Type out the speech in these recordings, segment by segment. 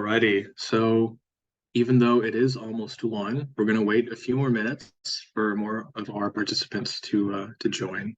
Alrighty, so even though it is almost 1, we're going to wait a few more minutes for more of our participants to join.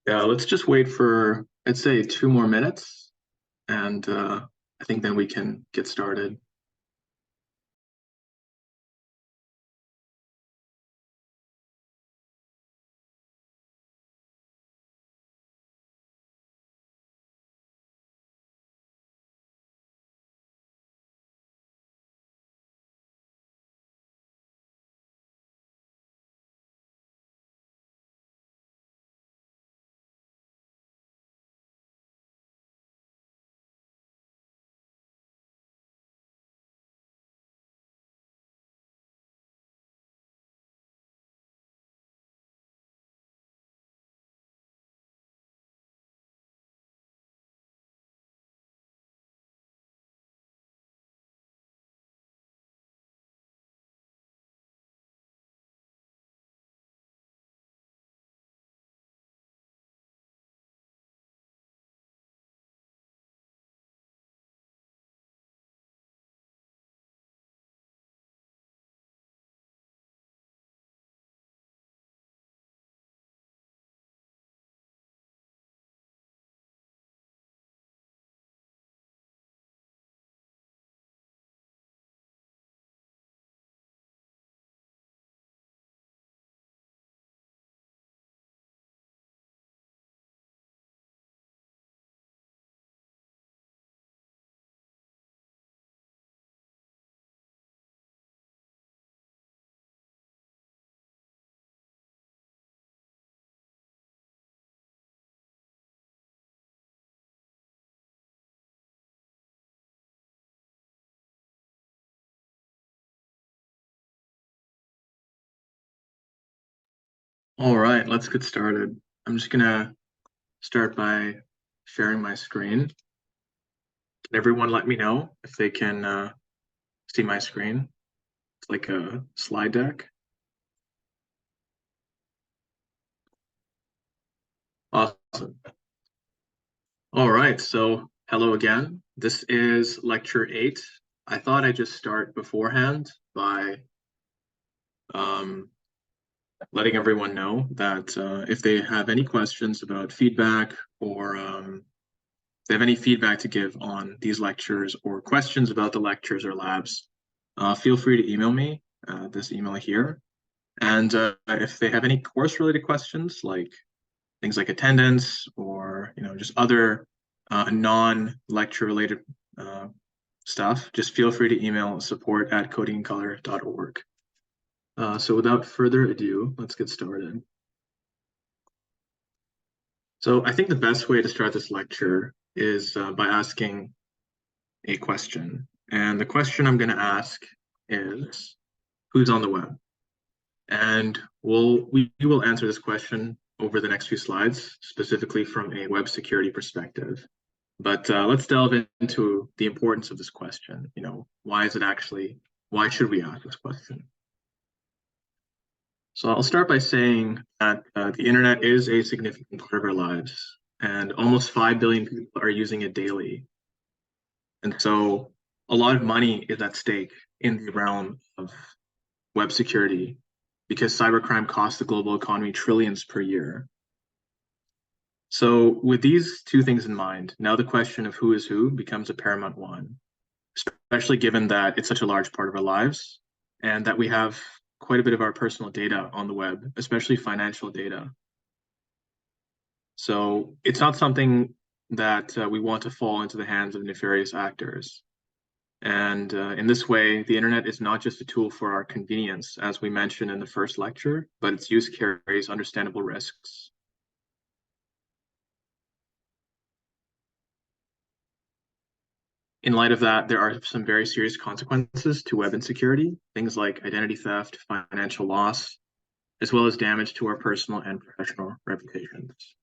Yeah, let's just wait for, I'd say, 2 more minutes, and I think then we can get started. All right, let's get started. I'm just gonna start by sharing my screen. Can everyone let me know if they can see my screen? It's like a slide deck. Awesome. All right, so hello again. This is lecture 8. I thought I'd just start beforehand by um, letting everyone know that if they have any questions about feedback or they have any feedback to give on these lectures or questions about the lectures or labs, feel free to email me, this email here. And if they have any course-related questions, like things like attendance or just other non-lecture related uh, stuff, just feel free to email support@codingcolor.org. So without further ado, let's get started. So I think the best way to start this lecture is by asking a question. And the question I'm going to ask is, who's on the web? And we will answer this question over the next few slides, specifically from a web security perspective. But let's delve into the importance of this question. Why should we ask this question? So I'll start by saying that the internet is a significant part of our lives, and almost 5 billion people are using it daily. And so a lot of money is at stake in the realm of web security because cybercrime costs the global economy trillions per year. So with these two things in mind, now the question of who is who becomes a paramount one, especially given that it's such a large part of our lives and that we have quite a bit of our personal data on the web, especially financial data. So it's not something that we want to fall into the hands of nefarious actors. And in this way, the internet is not just a tool for our convenience, as we mentioned in the first lecture, but its use carries understandable risks. In light of that, there are some very serious consequences to web insecurity, things like identity theft, financial loss, as well as damage to our personal and professional reputations.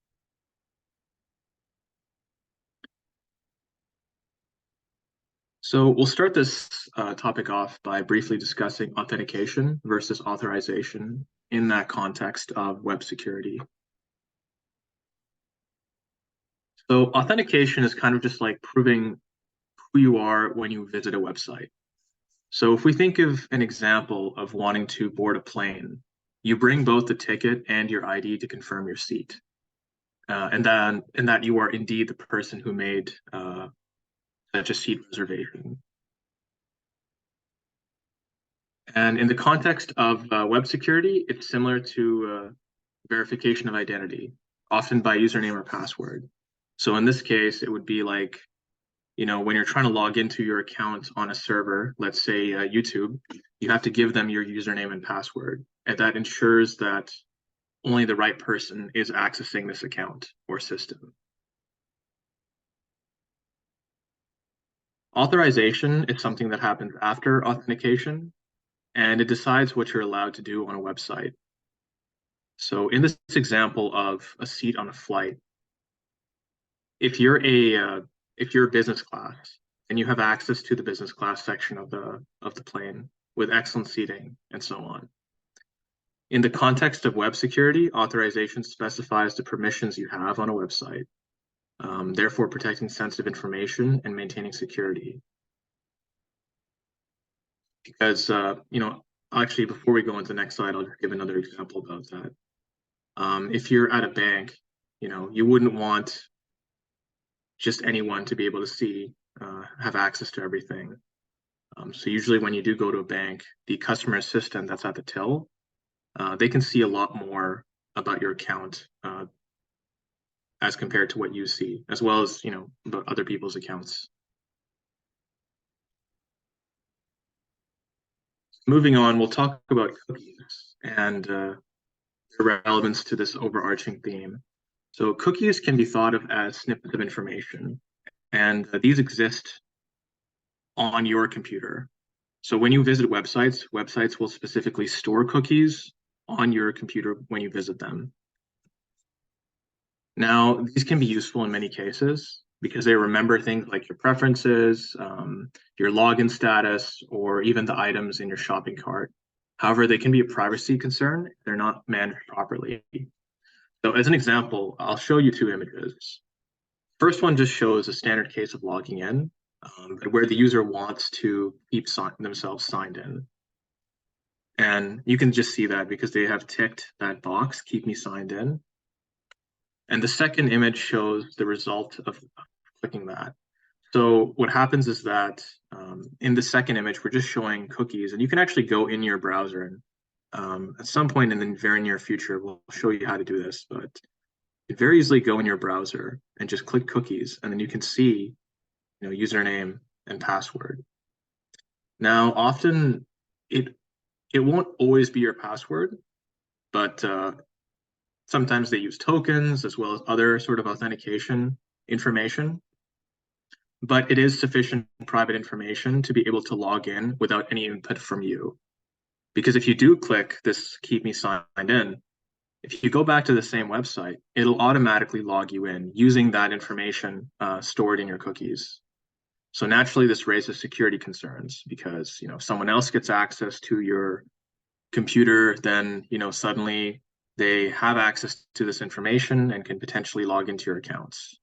So we'll start this topic off by briefly discussing authentication versus authorization in that context of web security. So authentication is kind of just like proving who you are when you visit a website. So if we think of an example of wanting to board a plane, you bring both the ticket and your ID to confirm your seat. And that you are indeed the person who made such a seat reservation. And in the context of web security, it's similar to verification of identity, often by username or password. So in this case, it would be like, when you're trying to log into your account on a server, let's say YouTube, you have to give them your username and password. And that ensures that only the right person is accessing this account or system. Authorization is something that happens after authentication, and it decides what you're allowed to do on a website. So in this example of a seat on a flight, if you're a business class and you have access to the business class section of the plane with excellent seating and so on. In the context of web security, authorization specifies the permissions you have on a website, therefore protecting sensitive information and maintaining security. Because actually, before we go into the next slide, I'll just give another example about that. If you're at a bank, you wouldn't want just anyone to be able to see, have access to everything. So usually when you do go to a bank, the customer assistant that's at the till, they can see a lot more about your account as compared to what you see, as well as, about other people's accounts. Moving on, we'll talk about cookies and their relevance to this overarching theme. So cookies can be thought of as snippets of information, and these exist on your computer. So when you visit websites will specifically store cookies on your computer when you visit them. Now, these can be useful in many cases because they remember things like your preferences, your login status, or even the items in your shopping cart. However, they can be a privacy concern if they're not managed properly. So as an example, I'll show you two images. First one just shows a standard case of logging in, where the user wants to keep themselves signed in. And you can just see that because they have ticked that box, keep me signed in. And the second image shows the result of clicking that. So what happens is that in the second image, we're just showing cookies, and you can actually go in your browser. And at some point in the very near future, we'll show you how to do this. But you can very easily go in your browser and just click cookies, and then you can see, username and password. Now, often it won't always be your password, but sometimes they use tokens as well as other sort of authentication information. But it is sufficient private information to be able to log in without any input from you. Because if you do click this keep me signed in, if you go back to the same website, it'll automatically log you in using that information stored in your cookies. So naturally, this raises security concerns because if someone else gets access to your computer, then suddenly they have access to this information and can potentially log into your accounts.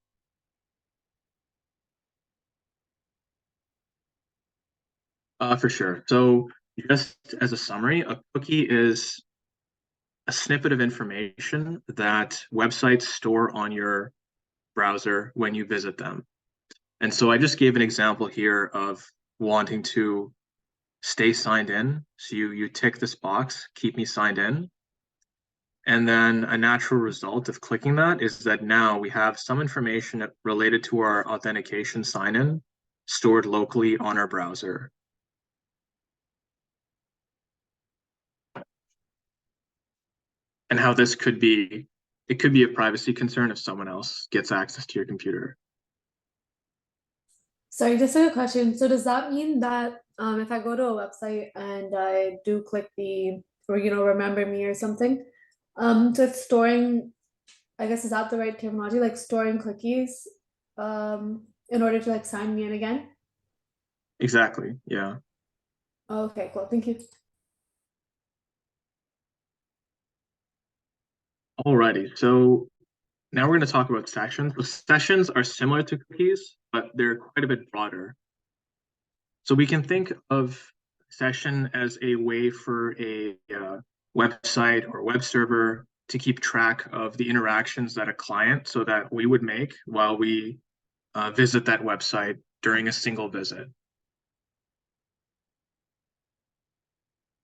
For sure. So just as a summary, a cookie is a snippet of information that websites store on your browser when you visit them. And so I just gave an example here of wanting to stay signed in. So you tick this box, keep me signed in. And then a natural result of clicking that is that now we have some information related to our authentication sign-in stored locally on our browser. And how this could be, it could be a privacy concern if someone else gets access to your computer. Sorry, just a question. So does that mean that if I go to a website and I do click or remember me or something, so it's storing, I guess, is that the right terminology? Like storing cookies in order to like sign me in again? Exactly, yeah. Okay, cool. Thank you. Alrighty, so now we're going to talk about sessions. So sessions are similar to cookies, but they're quite a bit broader. So we can think of session as a way for a website or web server to keep track of the interactions that a client, so that we would make while we visit that website during a single visit.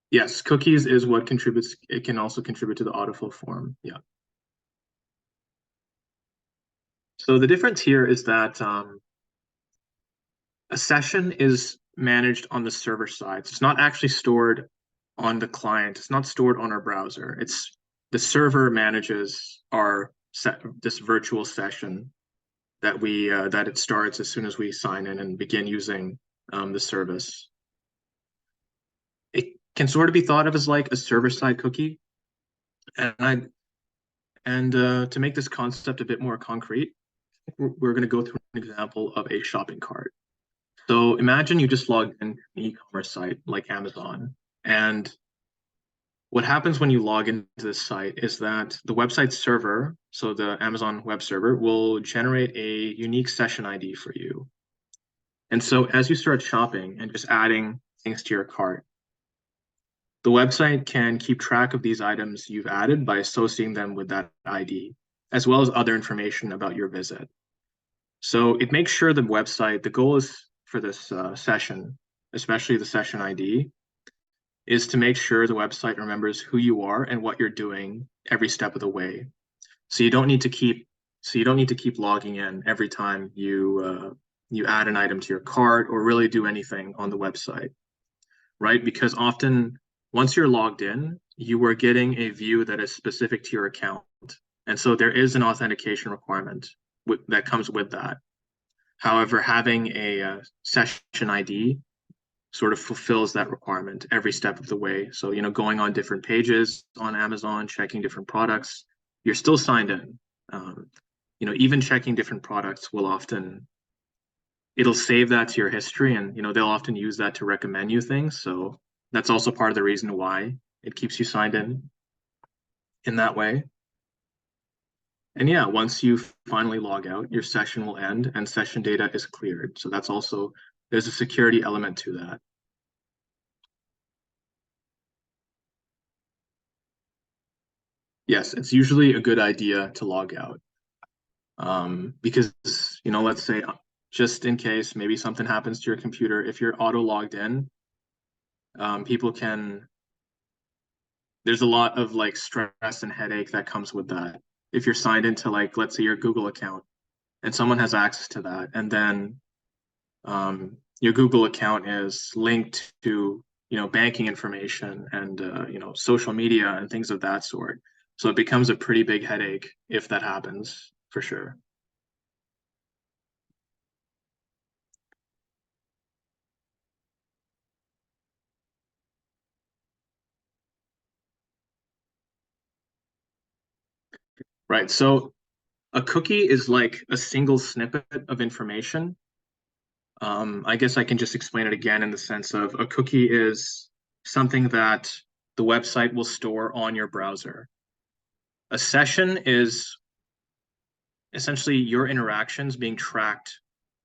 Yes, cookies is what contributes. It can also contribute to the autofill form. Yeah. So the difference here is that a session is managed on the server side. So it's not actually stored on the client. It's not stored on our browser. It's the server manages this virtual session that it starts as soon as we sign in and begin using the service. It can sort of be thought of as like a server-side cookie, and to make this concept a bit more concrete, we're going to go through an example of a shopping cart. So imagine you just logged into an e-commerce site like Amazon, and what happens when you log into this site is that the website server, so the Amazon web server, will generate a unique session ID for you. And so as you start shopping and just adding things to your cart, the website can keep track of these items you've added by associating them with that ID, as well as other information about your visit. So it makes sure the goal is for this session, especially the session ID, is to make sure the website remembers who you are and what you're doing every step of the way. So you don't need to keep logging in every time you add an item to your cart or really do anything on the website, right? Because often once you're logged in, you are getting a view that is specific to your account. And so there is an authentication requirement that comes with that. However, having a session ID sort of fulfills that requirement every step of the way. So, going on different pages on Amazon, checking different products, you're still signed in. Um, even checking different products it'll save that to your history, and they'll often use that to recommend you things. So that's also part of the reason why it keeps you signed in that way. And yeah, once you finally log out, your session will end and session data is cleared. So there's a security element to that. Yes, it's usually a good idea to log out. Because, let's say just in case maybe something happens to your computer, if you're auto logged in, people can, there's a lot of like stress and headache that comes with that. If you're signed into like, let's say your Google account and someone has access to that, and then your Google account is linked to, banking information and, social media and things of that sort. So it becomes a pretty big headache if that happens, for sure. Right. So a cookie is like a single snippet of information. I guess I can just explain it again in the sense of a cookie is something that the website will store on your browser. A session is essentially your interactions being tracked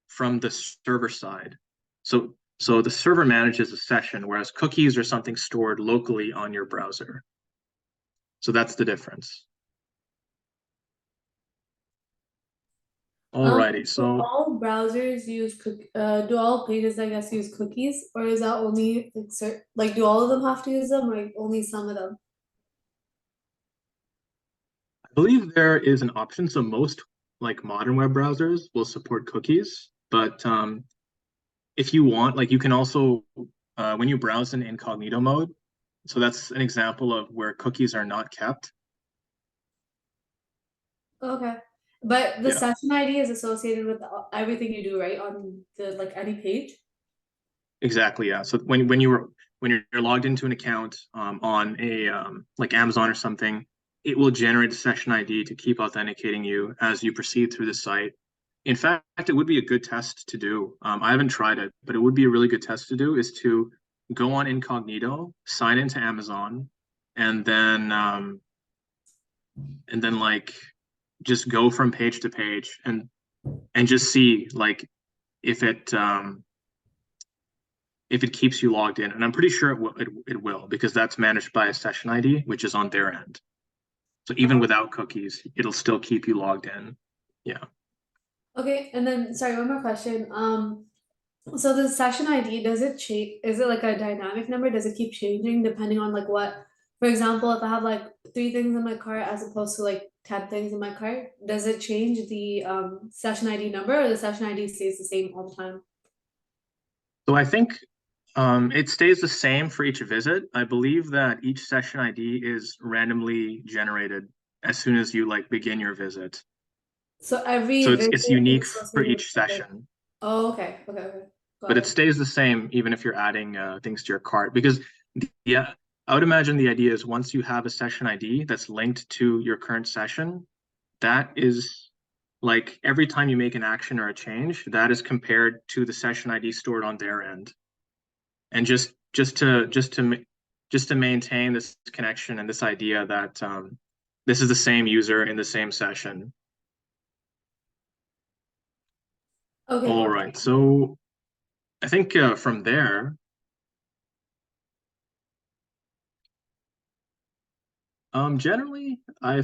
from the server side. So the server manages a session, whereas cookies are something stored locally on your browser. So that's the difference. Alrighty, Do so all browsers use do all pages, I guess, use cookies, or is that only like do all of them have to use them, or only some of them? I believe there is an option. So most like modern web browsers will support cookies, but if you want, like you can also when you browse in incognito mode, so that's an example of where cookies are not kept. Okay. But the Yeah, session ID is associated with everything you do, right? On the like any page. exactly. Yeah. So when you're logged into an account on a like Amazon or something, it will generate a session ID to keep authenticating you as you proceed through the site. In fact, it would be a good test to do. I haven't tried it, but it would be a really good test to do is to go on incognito, sign into Amazon, and then like just go from page to page and just see like if it keeps you logged in. And I'm pretty sure it will because that's managed by a session ID, which is on their end. So even Oh, without cookies, it'll still keep you logged in. Yeah. okay, and then sorry, one more question. So the session ID, does it change? Is it like a dynamic number? Does it keep changing depending on like what? For example, if I have like three things in my cart as opposed to like 10 things in my cart, does it change the session ID number, or the session ID stays the same all the time? So I think it stays the same for each visit. I believe that each session ID is randomly generated as soon as you like begin your visit. So every So it's visit is unique for associated with each something. session, Oh, okay, okay, okay, but got it it. stays the same even if you're adding things to your cart. Because yeah, I would imagine the idea is once you have a session ID that's linked to your current session, that is like every time you make an action or a change, that is compared to the session ID stored on their end. And just to maintain this connection and this idea that this is the same user in the same session. Okay, All right, so I think from there, generally, I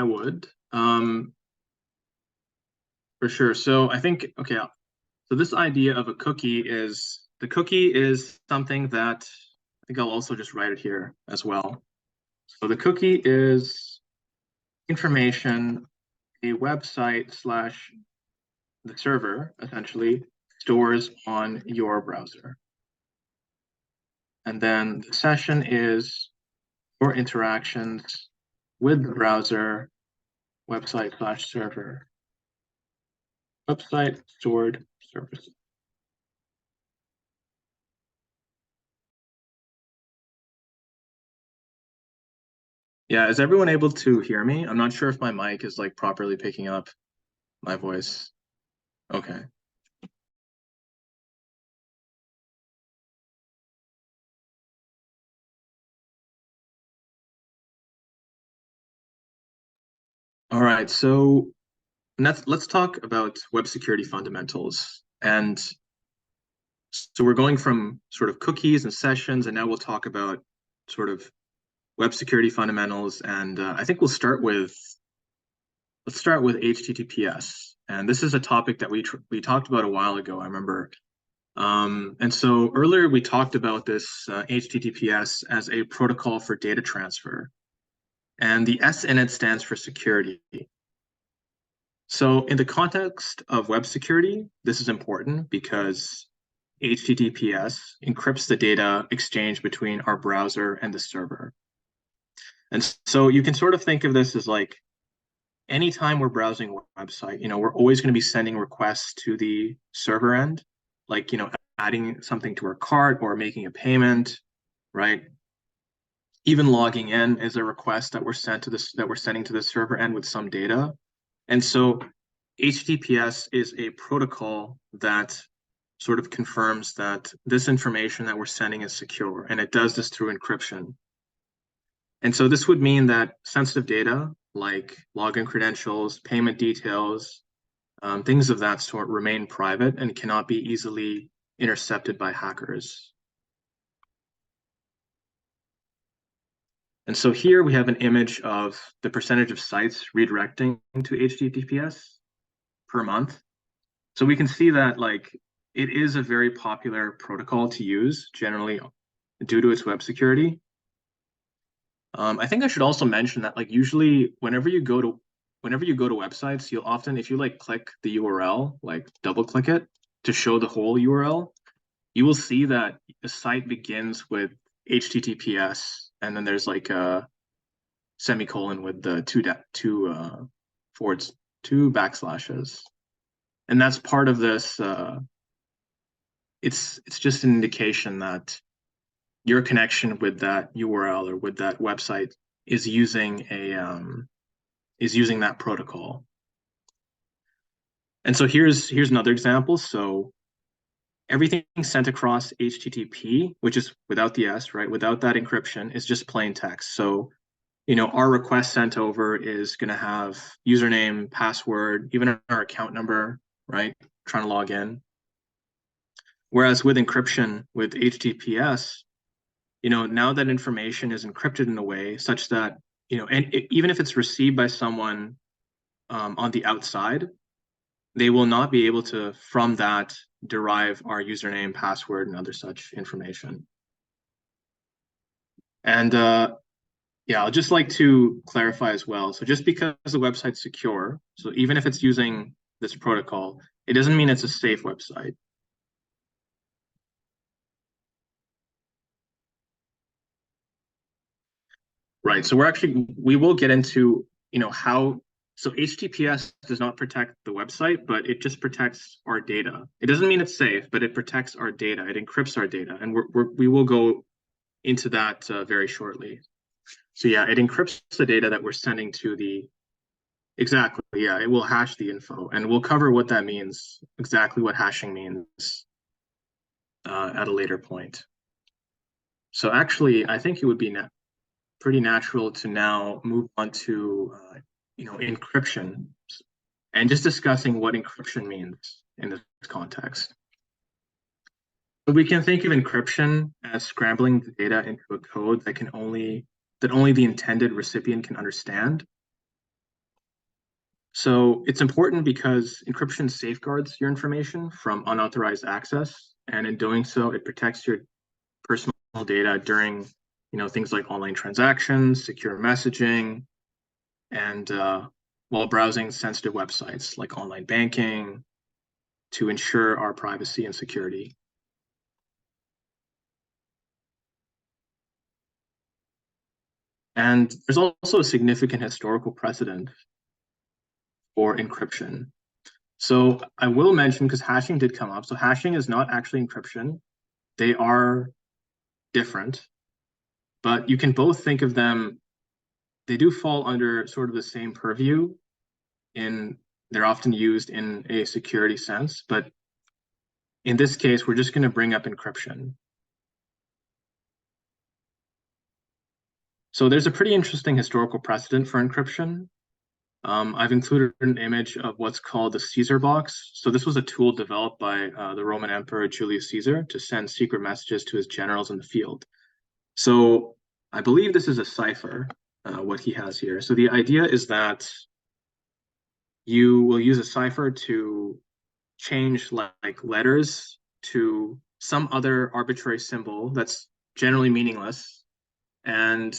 would for sure. So I think okay, so this idea of a cookie is the cookie is something that I think I'll also just write it here as well. So the cookie is information a website slash the server essentially stores on your browser. And then the session is your interactions with the browser, website slash server, website stored services. Yeah, is everyone able to hear me? I'm not sure if my mic is like properly picking up my voice. Okay. All right. So let's talk about web security fundamentals. And so we're going from sort of cookies and sessions, and now we'll talk about sort of web security fundamentals. And I think let's start with HTTPS. And this is a topic that we talked about a while ago, I remember. And so earlier we talked about this HTTPS as a protocol for data transfer. And the S in it stands for security. So in the context of web security, this is important because HTTPS encrypts the data exchange between our browser and the server. And so you can sort of think of this as like anytime we're browsing a website, we're always going to be sending requests to the server end, like, adding something to our cart or making a payment, right? Even logging in is a request that we're sending to the server end with some data. And so HTTPS is a protocol that sort of confirms that this information that we're sending is secure, and it does this through encryption. And so this would mean that sensitive data like login credentials, payment details, things of that sort remain private and cannot be easily intercepted by hackers. And so here we have an image of the percentage of sites redirecting to HTTPS per month. So we can see that like it is a very popular protocol to use generally due to its web security. I think I should also mention that like usually whenever you go to websites, you'll often, if you like click the URL, like double click it to show the whole URL, you will see that the site begins with HTTPS and then there's like a semicolon with the two backslashes. And that's part of this it's just an indication that your connection with that URL or with that website is using that protocol. And so here's another example. So everything sent across HTTP, which is without the S, right? Without that encryption, is just plain text. So, our request sent over is going to have username, password, even our account number, right? Trying to log in. Whereas with encryption, with HTTPS, now that information is encrypted in a way such that, even if it's received by someone on the outside, they will not be able to, from that, derive our username, password, and other such information. And yeah, I'll just like to clarify as well. So just because the website's secure, so even if it's using this protocol, it doesn't mean it's a safe website. Right. So we will get into, how, so HTTPS does not protect the website, but it just protects our data. It doesn't mean it's safe, but it protects our data. It encrypts our data. And we will go into that very shortly. So yeah, it encrypts the data that we're sending to exactly. Yeah, it will hash the info and we'll cover what that means, exactly what hashing means at a later point. So actually, I think it would be pretty natural to now move on to encryption and just discussing what encryption means in this context. So we can think of encryption as scrambling the data into a code that only the intended recipient can understand. So it's important because encryption safeguards your information from unauthorized access, and in doing so, it protects your personal data during things like online transactions, secure messaging, and while browsing sensitive websites like online banking to ensure our privacy and security. And there's also a significant historical precedent for encryption. So I will mention, because hashing did come up, so hashing is not actually encryption. They are different, but you can both think of them they do fall under sort of the same purview in they're often used in a security sense, but in this case, we're just going to bring up encryption. So there's a pretty interesting historical precedent for encryption. I've included an image of what's called the Caesar box. So this was a tool developed by the Roman Emperor Julius Caesar to send secret messages to his generals in the field. So I believe this is a cipher, what he has here. So the idea is that you will use a cipher to change like letters to some other arbitrary symbol that's generally meaningless. And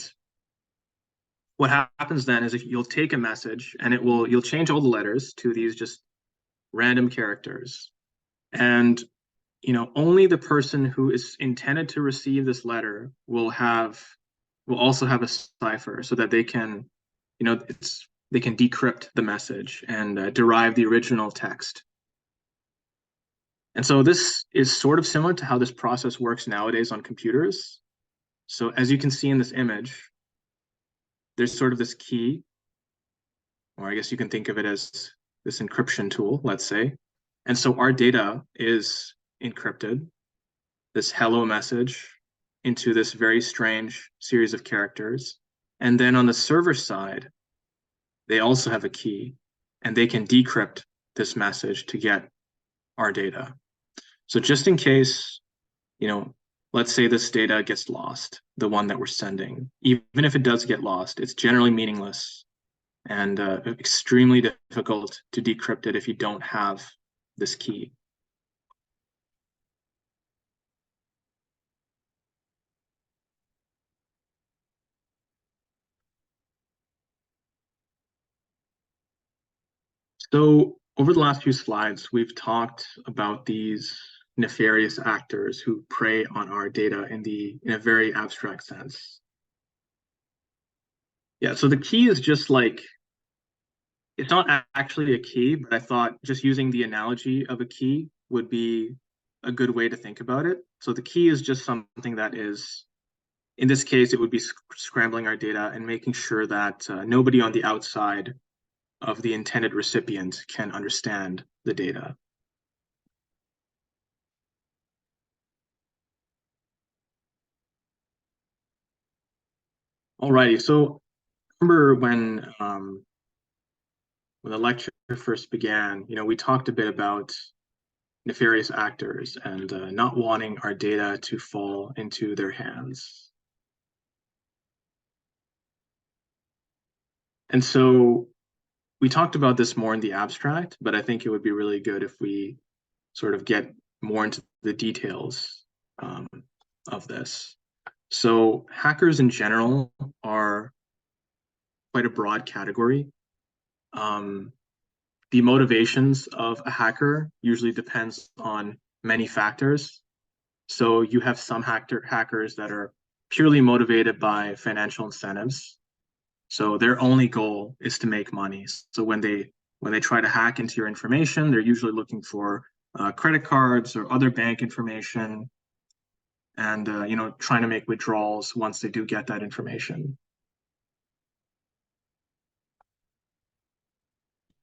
what happens then is if you'll take a message and you'll change all the letters to these just random characters. And only the person who is intended to receive this letter will also have a cipher so that they can, they can decrypt the message and derive the original text. And so this is sort of similar to how this process works nowadays on computers. So as you can see in this image, there's sort of this key, or I guess you can think of it as this encryption tool, let's say. And so our data is encrypted, this hello message, into this very strange series of characters. And then on the server side, they also have a key, and they can decrypt this message to get our data. So just in case, let's say this data gets lost, the one that we're sending, even if it does get lost, it's generally meaningless and extremely difficult to decrypt it if you don't have this key. So over the last few slides, we've talked about these nefarious actors who prey on our data in a very abstract sense. Yeah, so the key is just like, it's not actually a key, but I thought just using the analogy of a key would be a good way to think about it. So the key is just something that is, in this case, it would be scrambling our data and making sure that nobody on the outside of the intended recipient can understand the data. Alrighty, so remember when the lecture first began, we talked a bit about nefarious actors and not wanting our data to fall into their hands. And so we talked about this more in the abstract, but I think it would be really good if we sort of get more into the details of this. So hackers in general are quite a broad category. The motivations of a hacker usually depends on many factors. So you have some hackers that are purely motivated by financial incentives. So their only goal is to make money. So when they try to hack into your information, they're usually looking for credit cards or other bank information, and trying to make withdrawals once they do get that information.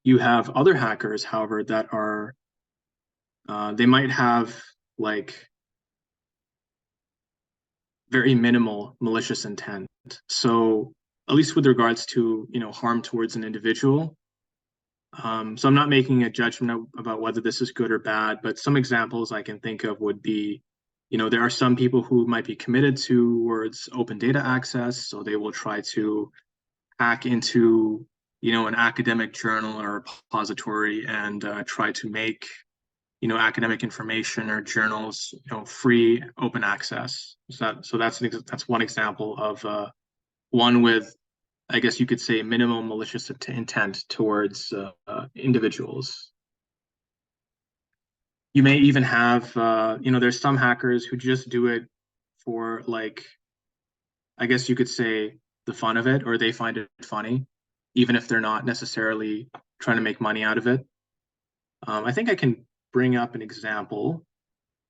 You have other hackers, however, that are they might have like very minimal malicious intent. So at least with regards to harm towards an individual. So I'm not making a judgment about whether this is good or bad, but some examples I can think of would be, there are some people who might be committed towards open data access, so they will try to hack into, an academic journal or repository and try to make, academic information or journals, free open access. So that's one example of one with, I guess you could say, minimal malicious intent towards individuals. You may even have, there's some hackers who just do it for like, I guess you could say, the fun of it, or they find it funny, even if they're not necessarily trying to make money out of it. I think I can bring up an example.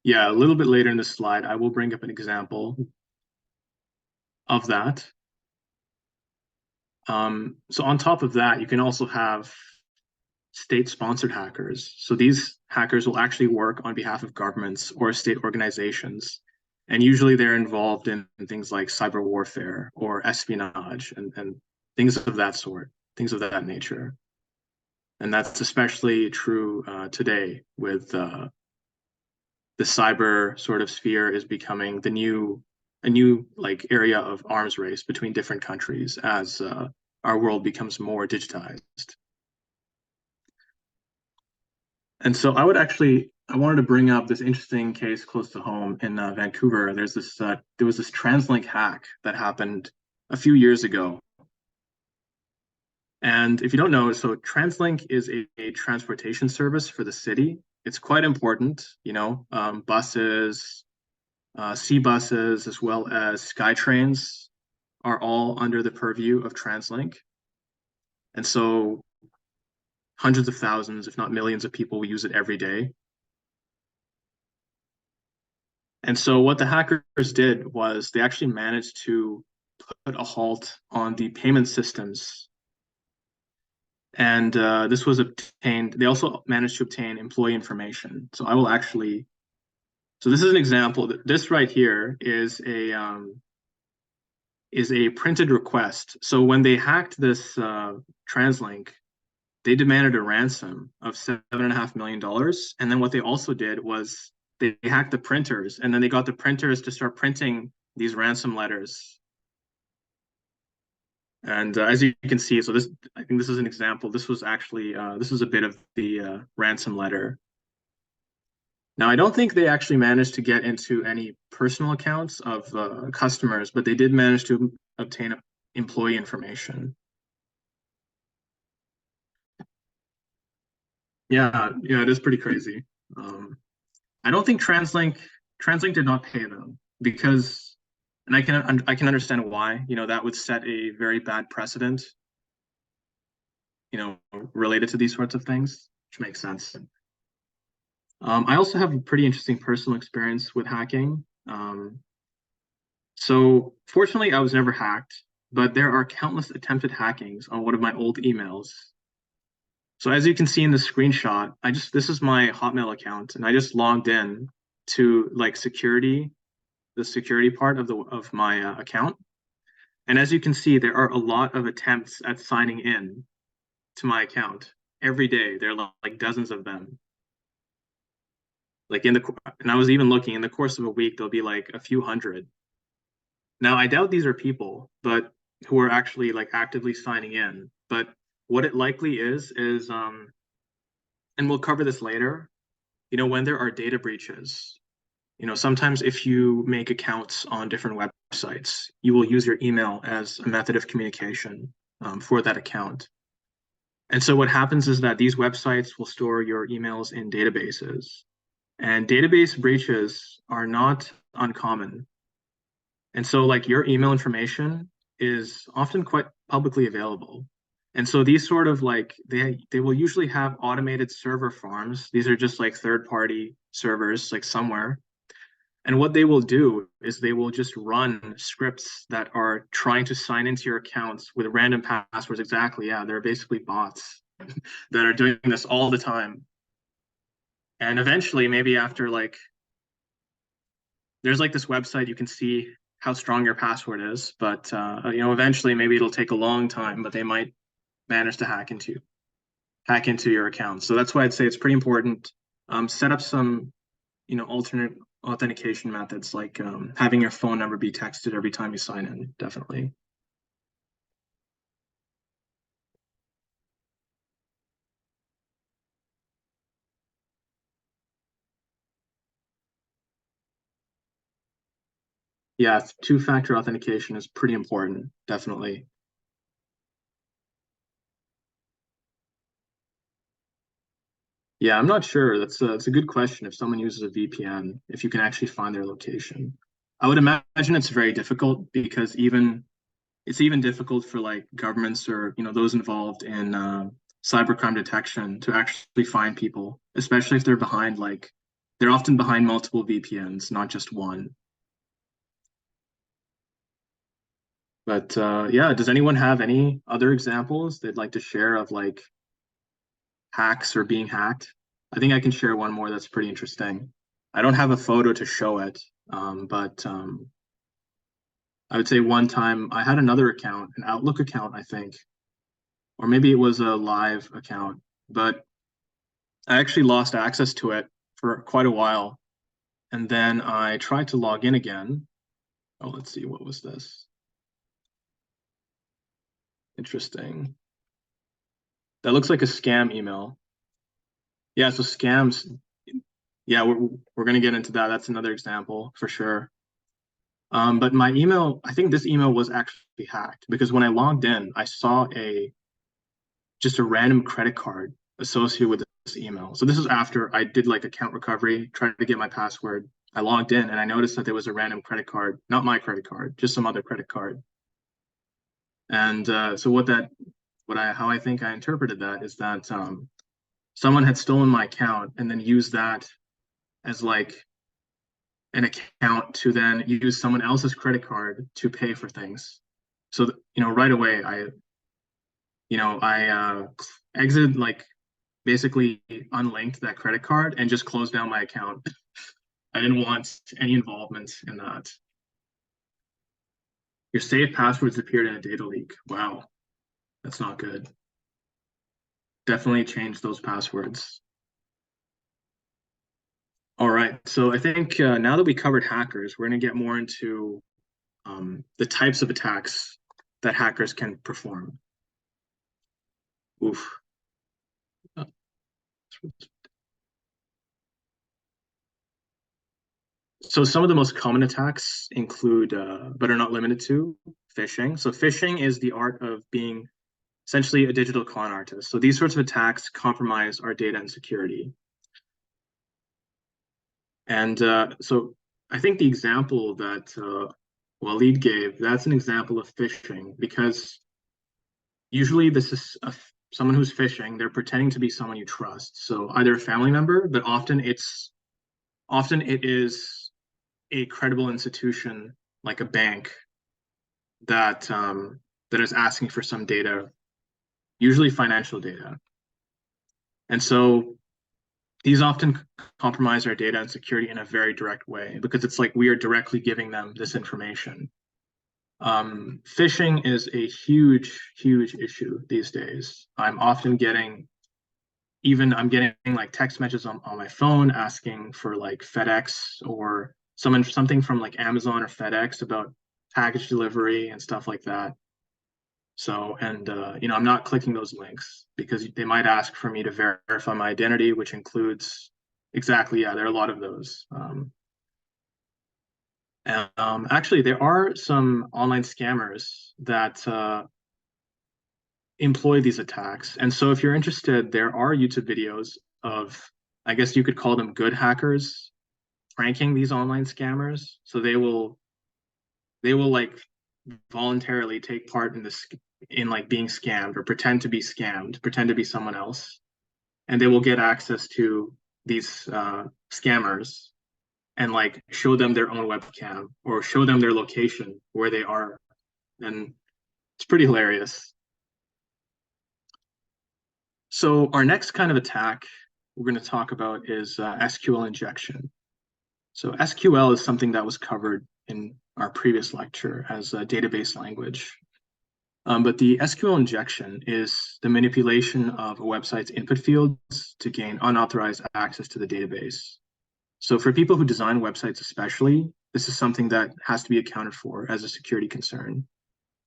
Yeah, a little bit later in the slide, I will bring up an example of that. So on top of that, you can also have state-sponsored hackers. So these hackers will actually work on behalf of governments or state organizations. And usually they're involved in things like cyber warfare or espionage and things of that sort, things of that nature. And that's especially true today with the cyber sort of sphere is becoming a new like area of arms race between different countries as our world becomes more digitized. And so I wanted to bring up this interesting case close to home in Vancouver. There was this TransLink hack that happened a few years ago. And if you don't know, so TransLink is a transportation service for the city. It's quite important, buses, sea buses, as well as sky trains are all under the purview of TransLink. And so hundreds of thousands, if not millions of people use it every day. And so what the hackers did was they actually managed to put a halt on the payment systems. And this was obtained. They also managed to obtain employee information. So so this is an example. This right here is a printed request. So when they hacked this TransLink, they demanded a ransom of $7.5 million. And then what they also did was they hacked the printers, and then they got the printers to start printing these ransom letters. And as you can see, I think this is an example. This was actually this was a bit of the ransom letter. Now, I don't think they actually managed to get into any personal accounts of customers, but they did manage to obtain employee information. Yeah, it is pretty crazy. I don't think TransLink did not pay them because, and I can understand why. That would set a very bad precedent. Related to these sorts of things, which makes sense. I also have a pretty interesting personal experience with hacking. So fortunately, I was never hacked, but there are countless attempted hackings on one of my old emails. So as you can see in the screenshot, this is my Hotmail account, and I just logged in to like the security part of my account. And as you can see, there are a lot of attempts at signing in to my account every day. There are like dozens of them. And I was even looking in the course of a week, there'll be like a few hundred. Now, I doubt these are people, but who are actually like actively signing in. But what it likely is, and we'll cover this later, when there are data breaches, sometimes if you make accounts on different websites, you will use your email as a method of communication for that account. And so what happens is that these websites will store your emails in databases, and database breaches are not uncommon. And so like your email information is often quite publicly available. And so these sort of like they will usually have automated server farms. These are just like third-party servers like somewhere. And what they will do is they will just run scripts that are trying to sign into your accounts with random passwords. Exactly. Yeah, they're basically bots that are doing this all the time. And eventually, maybe after like there's like this website you can see how strong your password is, but eventually maybe it'll take a long time, but they might manage to hack into your account. So that's why I'd say it's pretty important. Set up some alternate authentication methods like having your phone number be texted every time you sign in, definitely. Yeah, two-factor authentication is pretty important, definitely. Yeah, I'm not sure. That's a good question. If someone uses a VPN, if you can actually find their location, I would imagine it's very difficult because it's even difficult for like governments or those involved in cybercrime detection to actually find people, especially if they're often behind multiple VPNs, not just one. But yeah, does anyone have any other examples they'd like to share of like hacks or being hacked? I think I can share one more that's pretty interesting. I don't have a photo to show it, but I would say one time I had another account, an Outlook account, I think, or maybe it was a live account, but I actually lost access to it for quite a while. And then I tried to log in again. Oh, let's see, what was this? Interesting. That looks like a scam email. Yeah, so scams, yeah, we're gonna get into that. That's another example for sure. But my email, I think this email was actually hacked because when I logged in, I saw a just a random credit card associated with this email. So this is after I did like account recovery, trying to get my password. I logged in and I noticed that there was a random credit card, not my credit card, just some other credit card. And so how I think I interpreted that is that someone had stolen my account and then used that as like an account to then use someone else's credit card to pay for things. So right away I exited, like basically unlinked that credit card and just closed down my account. I didn't want any involvement in that. Your saved passwords appeared in a data leak. Wow, that's not good. Definitely change those passwords. All right, so I think now that we covered hackers, we're going to get more into the types of attacks that hackers can perform. Oof. Uh, So some of the most common attacks include, but are not limited to, phishing. So phishing is the art of being essentially a digital con artist. So these sorts of attacks compromise our data and security. And so I think the example that Waleed gave, that's an example of phishing because usually this is someone who's phishing, they're pretending to be someone you trust. So either a family member, but often it is a credible institution like a bank that is asking for some data, usually financial data. And so these often compromise our data and security in a very direct way because it's like we are directly giving them this information. Phishing is a huge, huge issue these days. I'm getting like text messages on my phone asking for like FedEx or something from like Amazon or FedEx about package delivery and stuff like that. So, and I'm not clicking those links because they might ask for me to verify my identity, which includes exactly, yeah, there are a lot of those. Actually, there are some online scammers that employ these attacks. And so if you're interested, there are YouTube videos of, I guess you could call them good hackers, pranking these online scammers. So they will like voluntarily take part in this in like being scammed or pretend to be scammed, pretend to be someone else, and they will get access to these scammers and like show them their own webcam or show them their location where they are, and it's pretty hilarious. So our next kind of attack we're going to talk about is SQL injection. So SQL is something that was covered in our previous lecture as a database language. But the SQL injection is the manipulation of a website's input fields to gain unauthorized access to the database. So for people who design websites especially, this is something that has to be accounted for as a security concern.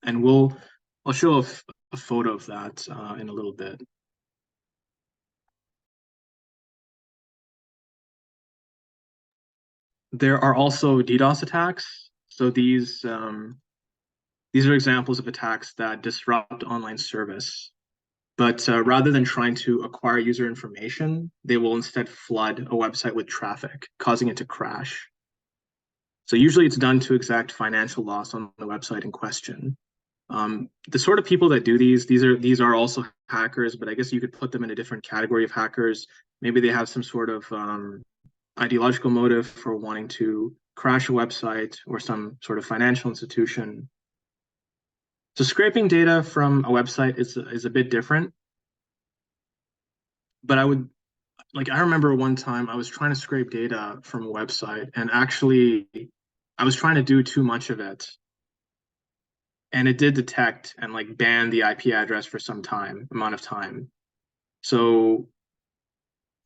And I'll show a photo of that in a little bit. There are also DDoS attacks. So these are examples of attacks that disrupt online service. But rather than trying to acquire user information, they will instead flood a website with traffic, causing it to crash. So usually it's done to exact financial loss on the website in question. The sort of people that do these are also hackers, but I guess you could put them in a different category of hackers. Maybe they have some sort of ideological motive for wanting to crash a website or some sort of financial institution. So scraping data from a website is a bit different, but I remember one time I was trying to scrape data from a website and actually I was trying to do too much of it. And it did detect and like ban the IP address for some amount of time. So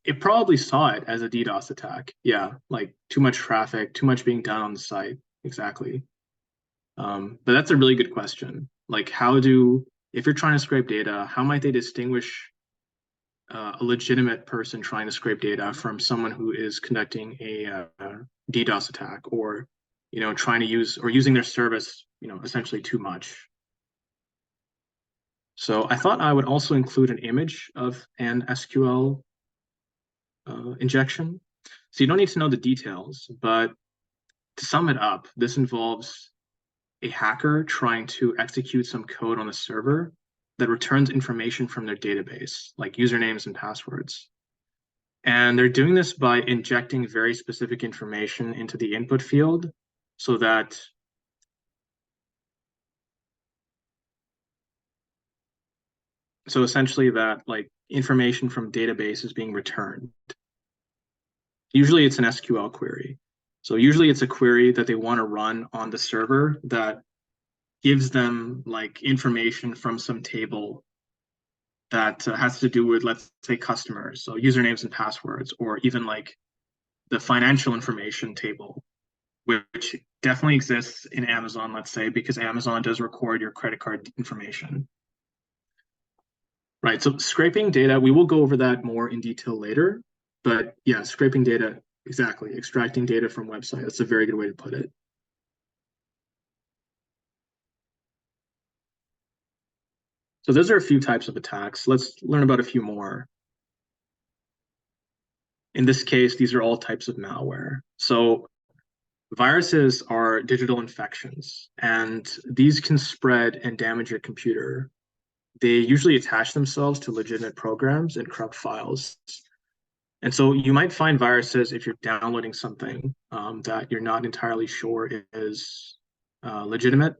it probably saw it as a DDoS attack. Yeah, like too much traffic, too much being done on the site. Exactly. But that's a really good question. Like, if you're trying to scrape data, how might they distinguish a legitimate person trying to scrape data from someone who is conducting a DDoS attack or, trying to use or using their service, essentially too much? So I thought I would also include an image of an SQL injection. So you don't need to know the details, but to sum it up, this involves a hacker trying to execute some code on the server that returns information from their database, like usernames and passwords. And they're doing this by injecting very specific information into the input field so that essentially that like information from database is being returned. Usually it's an SQL query. So usually it's a query that they want to run on the server that gives them like information from some table that has to do with, let's say, customers, so usernames and passwords, or even like the financial information table, which definitely exists in Amazon, let's say, because Amazon does record your credit card information. Right. So scraping data, we will go over that more in detail later. But yeah, scraping data, exactly. Extracting data from websites. That's a very good way to put it. So those are a few types of attacks. Let's learn about a few more. In this case, these are all types of malware. So viruses are digital infections, and these can spread and damage your computer. They usually attach themselves to legitimate programs and corrupt files. And so you might find viruses if you're downloading something that you're not entirely sure is legitimate,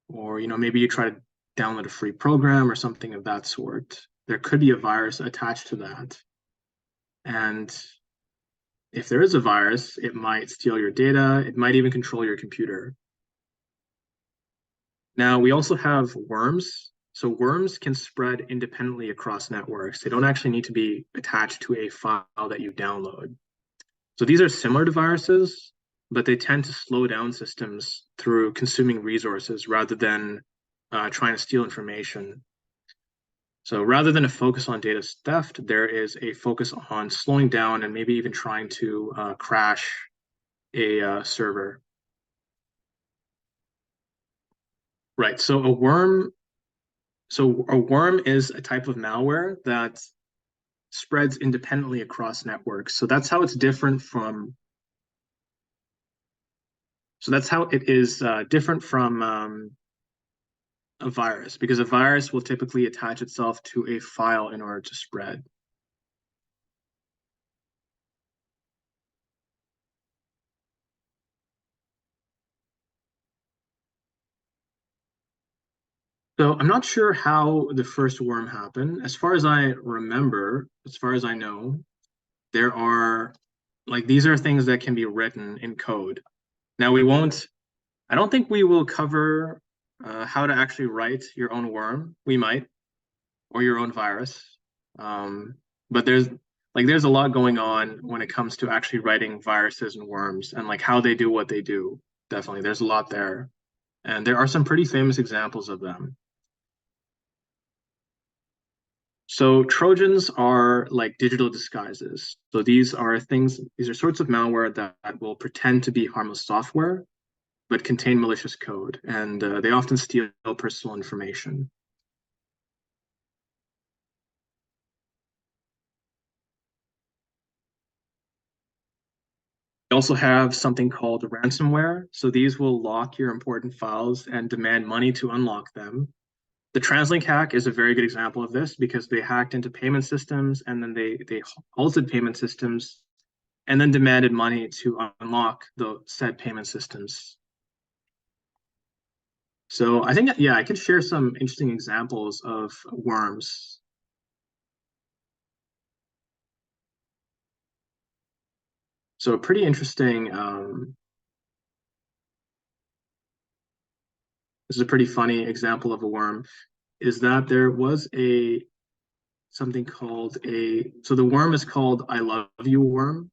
or maybe you try to download a free program or something of that sort. There could be a virus attached to that, and if there is a virus, it might steal your data. It might even control your computer. Now, we also have worms. So worms can spread independently across networks. They don't actually need to be attached to a file that you download. So these are similar to viruses, but they tend to slow down systems through consuming resources rather than trying to steal information. So rather than a focus on data theft, there is a focus on slowing down and maybe even trying to crash a server. Right. So a worm is a type of malware that spreads independently across networks. So that's how it's different from. So that's how it is different from a virus, because a virus will typically attach itself to a file in order to spread. So I'm not sure how the first worm happened. As far as I remember, as far as I know, there are like these are things that can be written in code. Now I don't think we will cover how to actually write your own worm. We might, or your own virus. Um, but there's a lot going on when it comes to actually writing viruses and worms and like how they do what they do. Definitely, there's a lot there, and there are some pretty famous examples of them. So Trojans are like digital disguises. So these are sorts of malware that will pretend to be harmless software, but contain malicious code, and they often steal personal information. We also have something called ransomware. So these will lock your important files and demand money to unlock them. The TransLink hack is a very good example of this because they hacked into payment systems and then they halted payment systems and then demanded money to unlock the said payment systems. So I think, yeah, I can share some interesting examples of worms. So a pretty interesting, this is a pretty funny example of a worm, is that there was a something called so the worm is called I love you worm.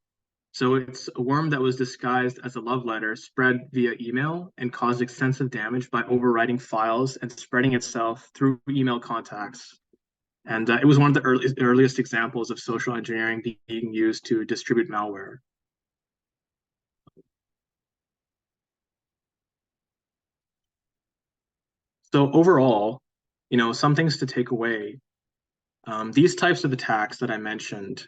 So it's a worm that was disguised as a love letter spread via email and caused extensive damage by overwriting files and spreading itself through email contacts. And it was one of the earliest examples of social engineering being used to distribute malware. So overall, some things to take away. These types of attacks that I mentioned,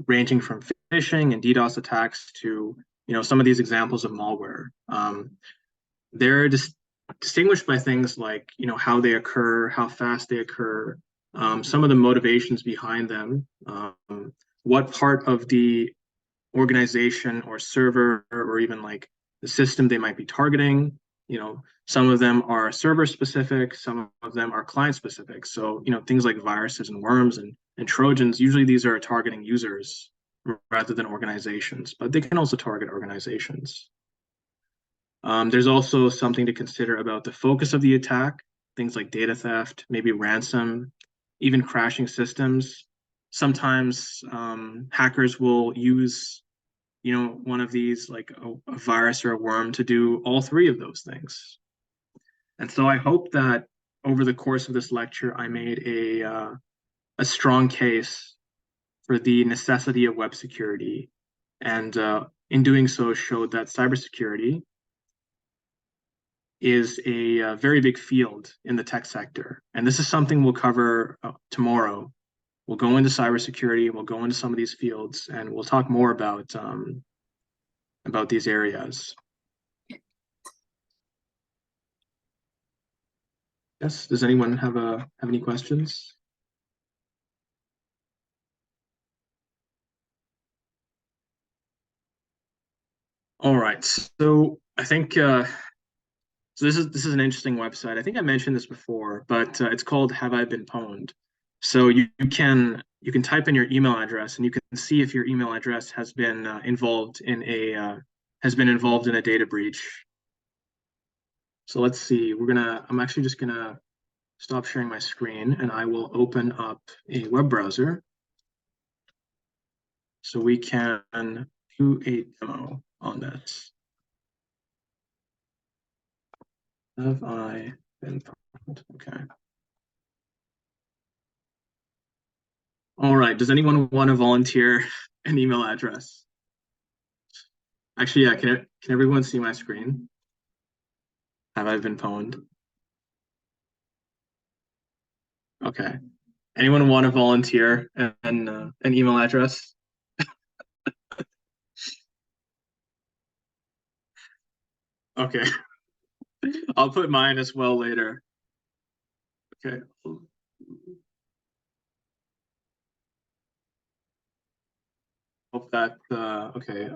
ranging from phishing and DDoS attacks to, some of these examples of malware, they're distinguished by things like, how they occur, how fast they occur, some of the motivations behind them, what part of the organization or server or even like the system they might be targeting. Some of them are server specific, some of them are client specific. So, things like viruses and worms and Trojans, usually these are targeting users rather than organizations, but they can also target organizations. There's also something to consider about the focus of the attack, things like data theft, maybe ransom, even crashing systems. Sometimes hackers will use, one of these, like a virus or a worm, to do all three of those things. And so I hope that over the course of this lecture, I made a strong case for the necessity of web security, and in doing so, showed that cybersecurity is a very big field in the tech sector. And this is something we'll cover tomorrow. We'll go into cybersecurity, we'll go into some of these fields, and we'll talk more about these areas. Yes, does anyone have any questions? All right, so I think so this is an interesting website. I think I mentioned this before, but it's called Have I Been Pwned? So you can type in your email address and you can see if your email address has been involved in a data breach. So let's see. I'm actually just gonna stop sharing my screen and I will open up a web browser so we can do a demo on this. Have I been pwned? Okay. All right. Does anyone want to volunteer an email address? Actually, yeah. Can everyone see my screen? Have I been pwned? Okay. Anyone want to volunteer an email address? Okay. I'll put mine as well later. Okay. Hope that okay.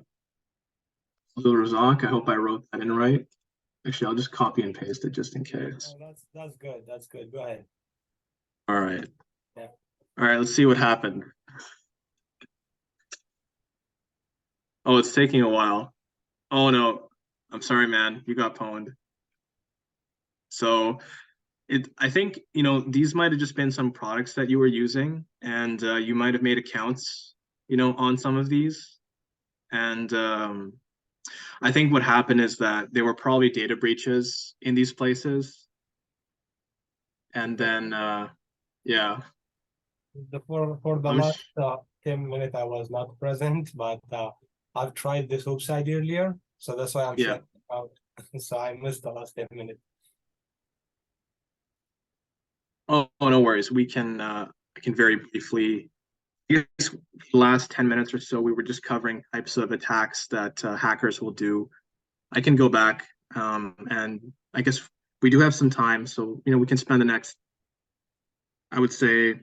Abdul Razak, I hope I wrote that in right. Actually, I'll just copy and paste it just in case. Oh, that's good. That's good. Go ahead. All right. Yeah. All right, let's see what happened. Oh, it's taking a while. Oh no. I'm sorry, man. You got pwned. So I think, these might have just been some products that you were using, and you might have made accounts, on some of these. And I think what happened is that there were probably data breaches in these places. And then, yeah. For the I'm last 10 minutes, I was not present, but I've tried this website earlier, so that's why I'm yeah. checking out. So I missed the last 10 minutes. Oh, no worries. I can very briefly, I guess the last 10 minutes or so, we were just covering types of attacks that hackers will do. I can go back, and I guess we do have some time, so we can spend the next, I would say,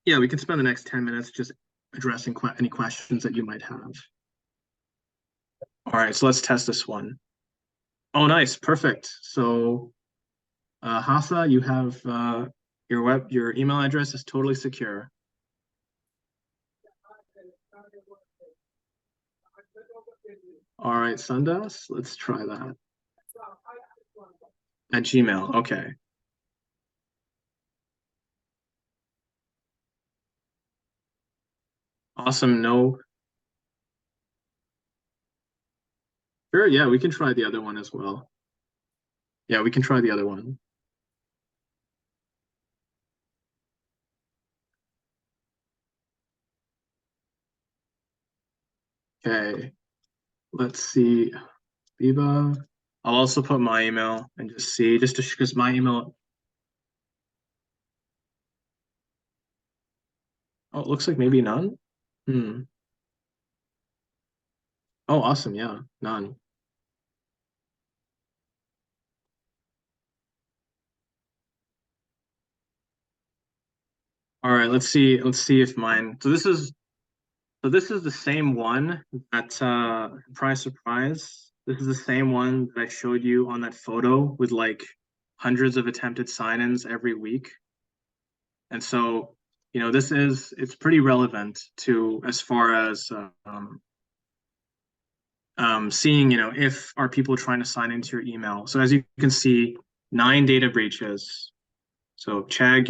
yeah, we can spend the next 10 minutes just addressing any questions that you might have. All right, so let's test this one. Oh, nice, perfect. So, Hasa, you have your email address is totally secure. All right, Sundas, let's try that. At Gmail, okay. Awesome. No, sure, yeah, we can try the other one as well. Yeah, we can try the other one. Okay, let's see. Biba. I'll also put my email and just see, just to because my email. Oh, it looks like maybe none. Hmm. Oh, awesome. Yeah, none. All right, let's see. Let's see if mine. So this is the same one that surprise surprise. This is the same one that I showed you on that photo with like hundreds of attempted sign-ins every week. And so, it's pretty relevant to as far as seeing, if are people trying to sign into your email. So as you can see, 9 data breaches. So Chegg,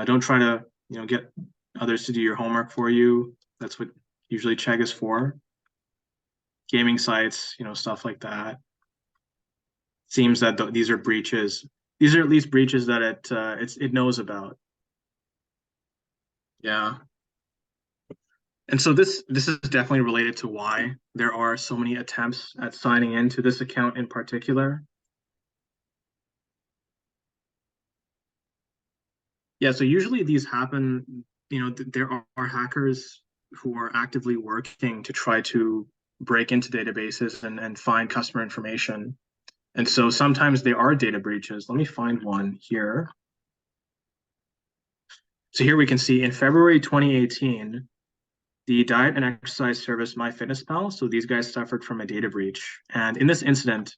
don't try to, get others to do your homework for you. That's what usually Chegg is for. Gaming sites, stuff like that. Seems that these are breaches. These are at least breaches that it knows about. Yeah. And so this is definitely related to why there are so many attempts at signing into this account in particular. Yeah, so usually these happen, there are hackers who are actively working to try to break into databases and find customer information. And so sometimes they are data breaches. Let me find one here. So here we can see in February 2018, the diet and exercise service MyFitnessPal, so these guys suffered from a data breach. And in this incident,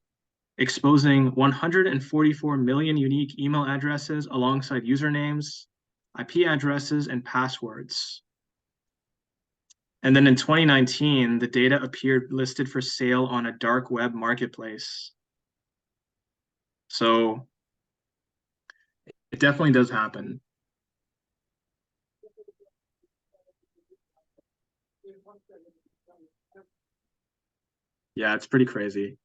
exposing 144 million unique email addresses alongside usernames, IP addresses, and passwords. And then in 2019, the data appeared listed for sale on a dark web marketplace. So it definitely does happen. Yeah, it's pretty crazy.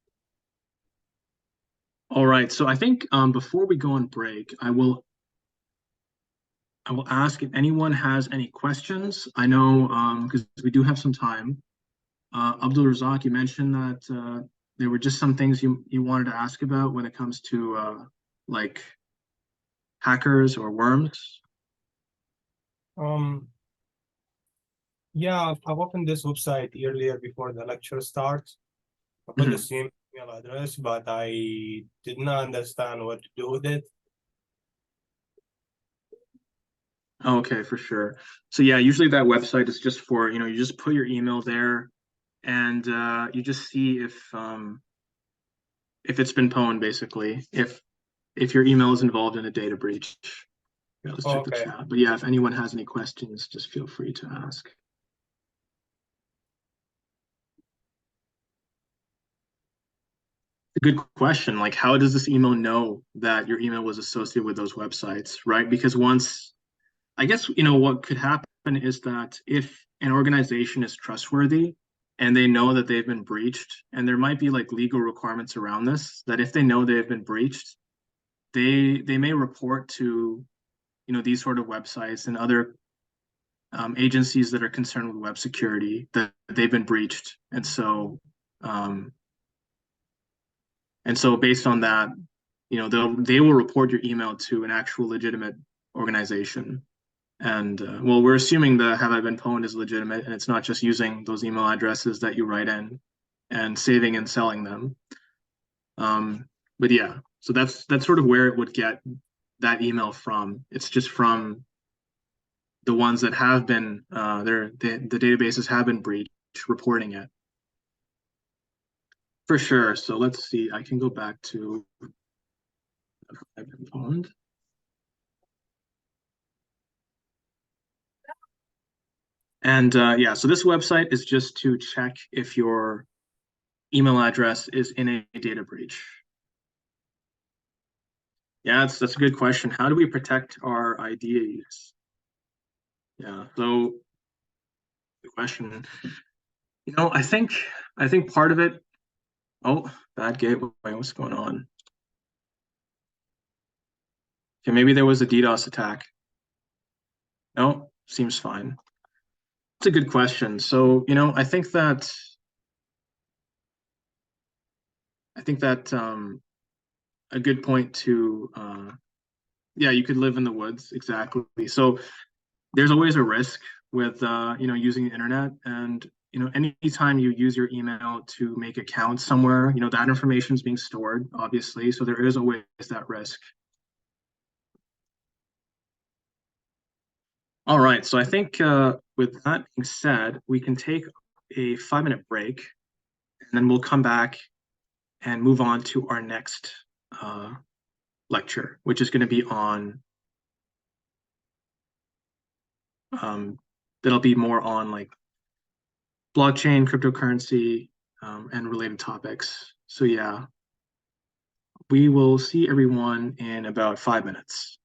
All right, so I think before we go on break, I will ask if anyone has any questions. I know because we do have some time. Abdul Razak, you mentioned that there were just some things you wanted to ask about when it comes to like hackers or worms. Um, yeah, I've opened this website earlier before the lecture starts. I put the Mhm. same email address, but I did not understand what to do with it. Okay, for sure. So yeah, usually that website is just for, you just put your email there and you just see if it's been pwned basically, if your email is involved in a data breach. Yeah, let's check the Okay. chat. But yeah, if anyone has any questions, just feel free to ask. A good question. Like, how does this email know that your email was associated with those websites, right? Because once, I guess, what could happen is that if an organization is trustworthy and they know that they've been breached, and there might be like legal requirements around this, that if they know they have been breached, they may report to, these sort of websites and other agencies that are concerned with web security that they've been breached. Um, and so based on that, they will report your email to an actual legitimate organization. And well, we're assuming the have I been pwned is legitimate, and it's not just using those email addresses that you write in and saving and selling them. But yeah, so that's sort of where it would get that email from. It's just from the ones that have been the databases have been breached, reporting it. For sure. So let's see. I can go back to I've been phoned. And yeah, so this website is just to check if your email address is in a data breach. Yeah, that's a good question. How do we protect our IDs? Yeah, so the question, I think part of it, oh, bad gateway, what's going on? Okay, maybe there was a DDoS attack. No, seems fine. It's a good question. So, I think that a good point to yeah, you could live in the woods, exactly. So there's always a risk with using the internet, and anytime you use your email to make accounts somewhere, that information is being stored, obviously, so there is always that risk. All right, so I think with that being said, we can take a 5-minute break, and then we'll come back and move on to our next uh, lecture, which is going to be on that'll be more on like blockchain, cryptocurrency, and related topics. So yeah, we will see everyone in about 5 minutes.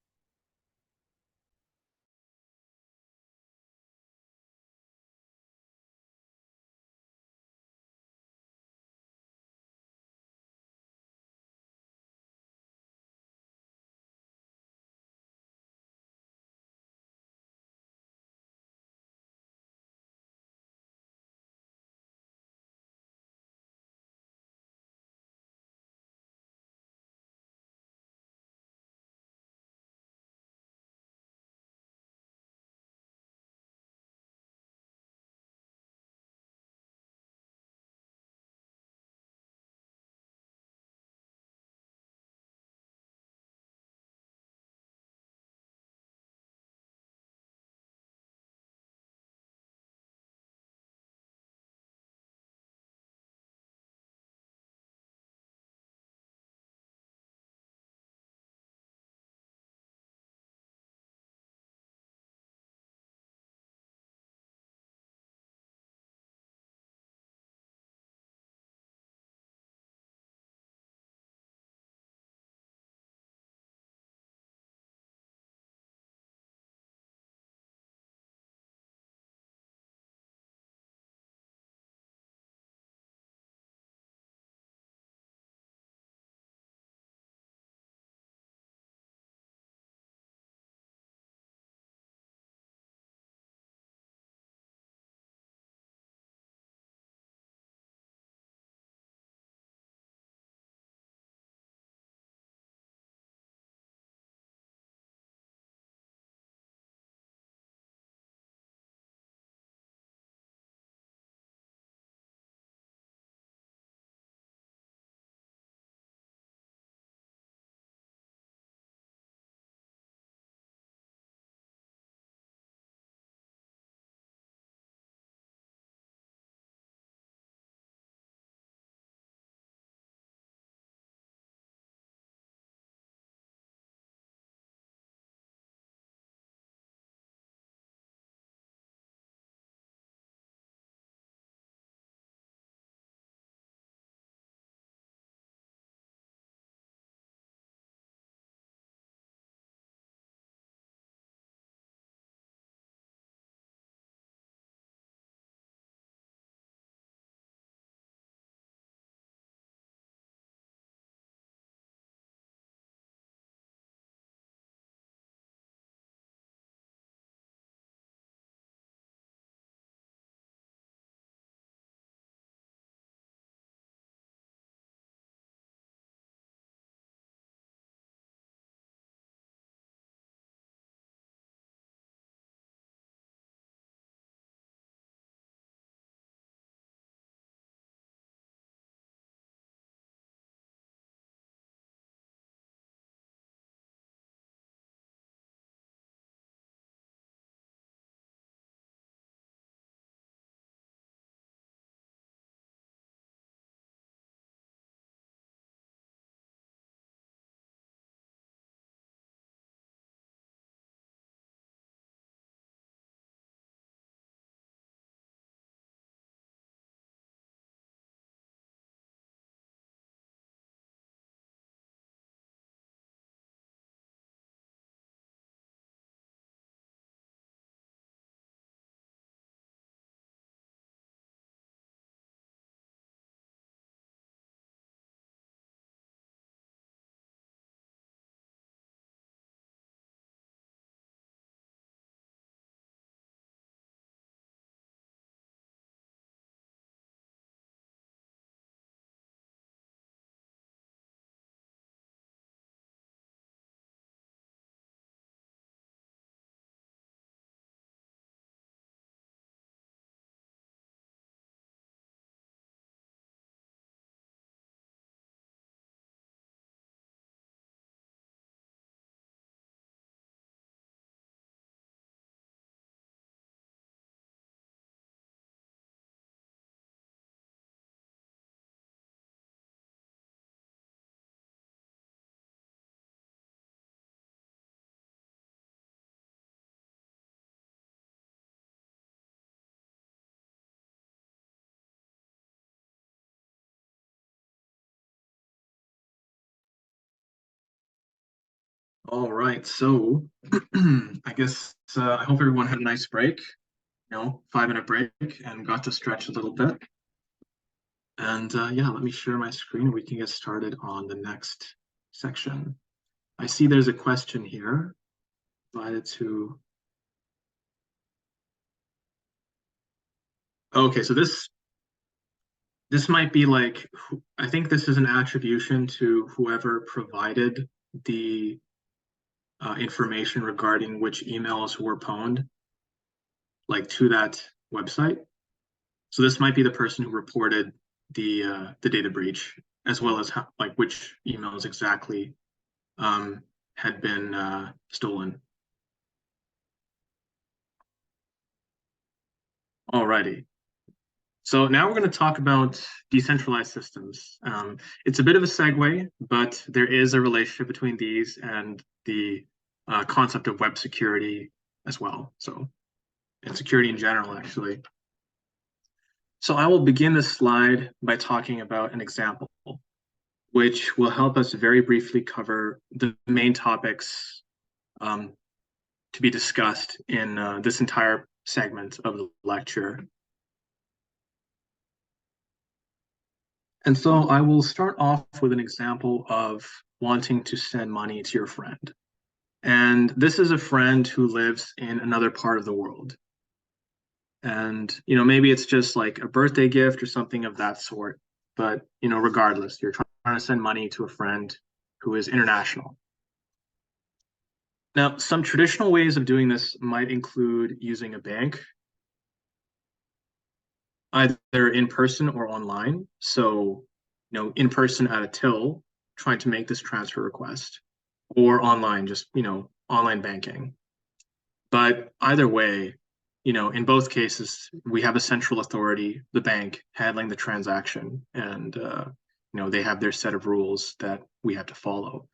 All right, so I guess I hope everyone had a nice break, 5-minute break, and got to stretch a little bit. And yeah, let me share my screen and we can get started on the next section. I see there's a question here provided to. Okay, so this might be like, I think this is an attribution to whoever provided the information regarding which emails were pwned, like to that website. So this might be the person who reported the data breach, as well as how, like which emails exactly had been stolen. Alrighty. So now we're going to talk about decentralized systems. It's a bit of a segue, but there is a relationship between these and the concept of web security as well. So, and security in general, actually. So I will begin this slide by talking about an example, which will help us very briefly cover the main topics to be discussed in this entire segment of the lecture. And so I will start off with an example of wanting to send money to your friend. And this is a friend who lives in another part of the world. And, maybe it's just like a birthday gift or something of that sort. But, regardless, you're trying to send money to a friend who is international. Now, some traditional ways of doing this might include using a bank, either in person or online. So, in person at a till, trying to make this transfer request, or online, just, online banking. But either way, in both cases, we have a central authority, the bank, handling the transaction, and they have their set of rules that we have to follow.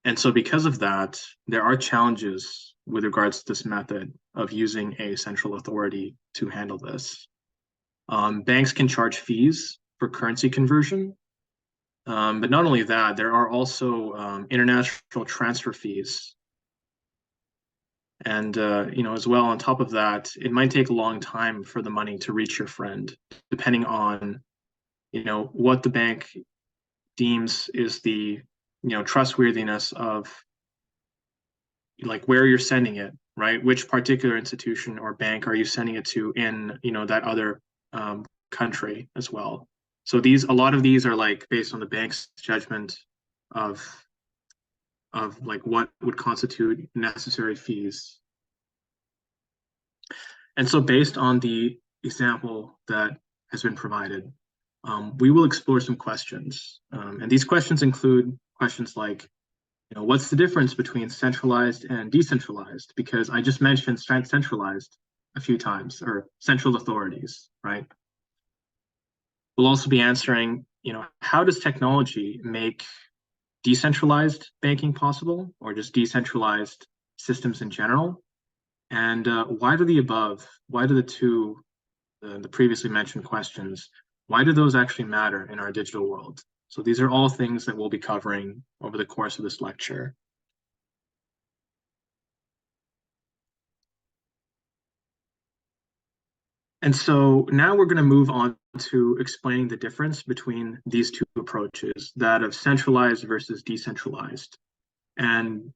And so because of that, there are challenges with regards to this method of using a central authority to handle this. Banks can charge fees for currency conversion, but not only that, there are also international transfer fees. And, as well, on top of that, it might take a long time for the money to reach your friend, depending on, what the bank deems is the, trustworthiness of, like, where you're sending it, right? Which particular institution or bank are you sending it to in, that other country as well. So a lot of these are like based on the bank's judgment of like what would constitute necessary fees. And so based on the example that has been provided, we will explore some questions. And these questions include questions like, what's the difference between centralized and decentralized? Because I just mentioned centralized a few times, or central authorities, right? We'll also be answering, how does technology make decentralized banking possible, or just decentralized systems in general? And why do the two, the previously mentioned questions, why do those actually matter in our digital world? So these are all things that we'll be covering over the course of this lecture. And so now we're going to move on to explaining the difference between these two approaches, that of centralized versus decentralized. And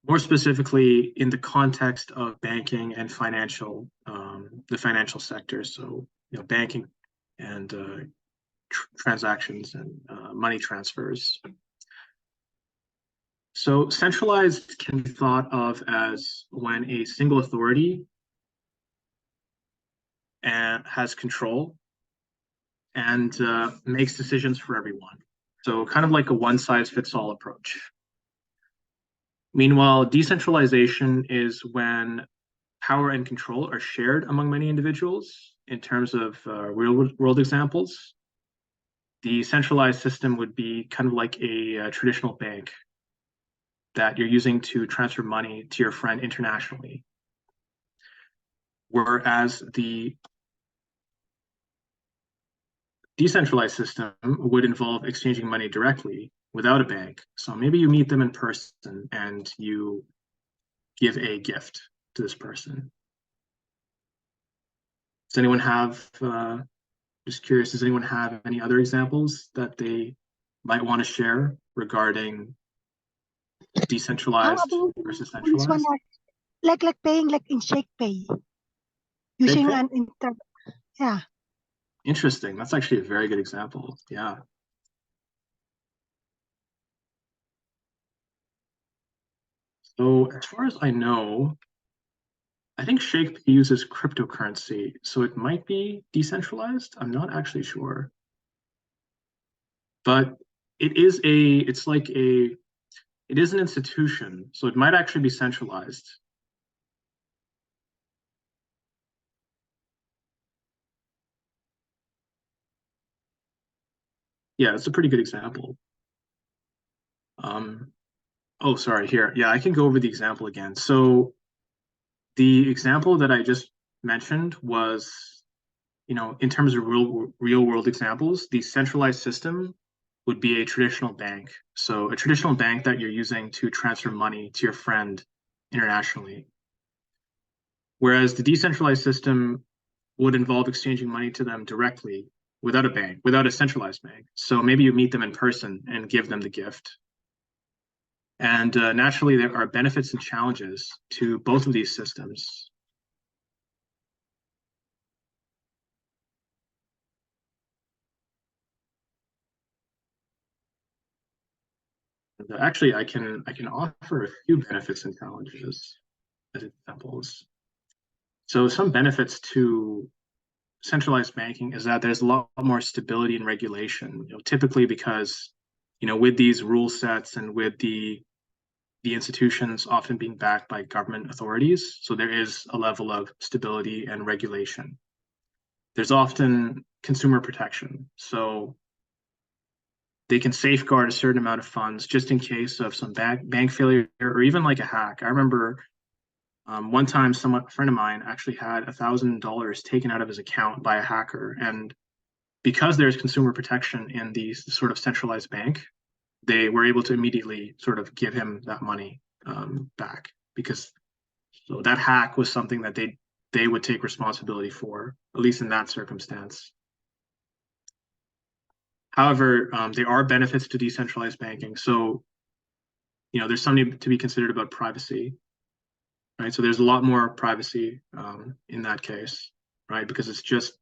more specifically, in the context of banking and the financial sector. So, banking and transactions and money transfers. So centralized can be thought of as when a single authority and has control and makes decisions for everyone. So kind of like a one-size-fits-all approach. Meanwhile, decentralization is when power and control are shared among many individuals in terms of real-world examples. The centralized system would be kind of like a traditional bank that you're using to transfer money to your friend internationally. Whereas the decentralized system would involve exchanging money directly without a bank. So maybe you meet them in person and you give a gift to this person. Does anyone have, just curious, does anyone have any other examples that they might want to share regarding How decentralized about versus this one, centralized? like paying like in Shake Pay Shake using pay? an inter. Yeah. Interesting. That's actually a very good example. Yeah. So as far as I know, I think Shake Pay uses cryptocurrency, so it might be decentralized. I'm not actually sure. But it's like it is an institution, so it might actually be centralized. Yeah, it's a pretty good example. Oh, sorry, here. Yeah, I can go over the example again. So the example that I just mentioned was, in terms of real world examples, the centralized system would be a traditional bank. So a traditional bank that you're using to transfer money to your friend internationally. Whereas the decentralized system would involve exchanging money to them directly without a bank, without a centralized bank. So maybe you meet them in person and give them the gift. And naturally, there are benefits and challenges to both of these systems. And, actually, I can offer a few benefits and challenges as examples. So some benefits to centralized banking is that there's a lot more stability and regulation. Typically because with these rule sets and with the institutions often being backed by government authorities, so there is a level of stability and regulation. There's often consumer protection, so they can safeguard a certain amount of funds just in case of some bank failure or even like a hack. I remember one time, a friend of mine actually had $1,000 taken out of his account by a hacker, and because there's consumer protection in the sort of centralized bank, they were able to immediately sort of give him that money back because so that hack was something that they would take responsibility for, at least in that circumstance. However, there are benefits to decentralized banking. So, there's something to be considered about privacy, right? So there's a lot more privacy in that case, right? Because it's just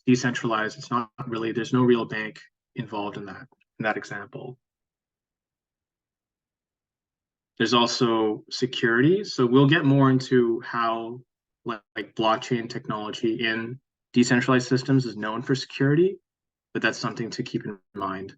decentralized. It's not really, there's no real bank involved in that example. There's also security. So we'll get more into how like blockchain technology in decentralized systems is known for security, but that's something to keep in mind.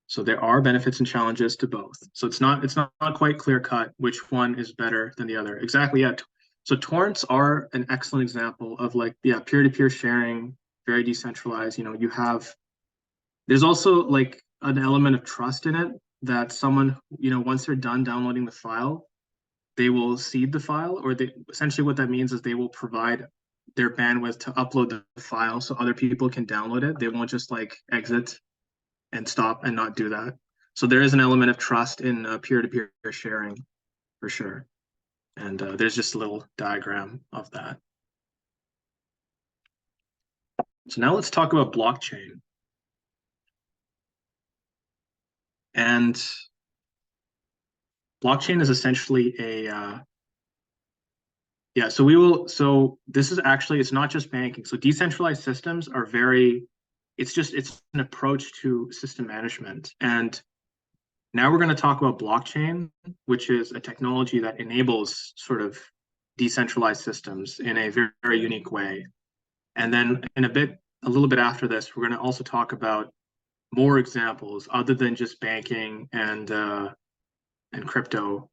So there are benefits and challenges to both. So it's not quite clear cut which one is better than the other. Exactly. Yeah. So torrents are an excellent example of peer-to-peer sharing, very decentralized. There's also like an element of trust in it that someone, once they're done downloading the file, they will seed the file, or they essentially what that means is they will provide their bandwidth to upload the file so other people can download it. They won't just like exit and stop and not do that. So there is an element of trust in peer-to-peer sharing for sure. And there's just a little diagram of that. So now let's talk about blockchain. And blockchain is essentially so this is actually, it's not just banking. So decentralized systems are it's an approach to system management. And now we're going to talk about blockchain, which is a technology that enables sort of decentralized systems in a very, very unique way. And then a little bit after this, we're going to also talk about more examples other than just banking and crypto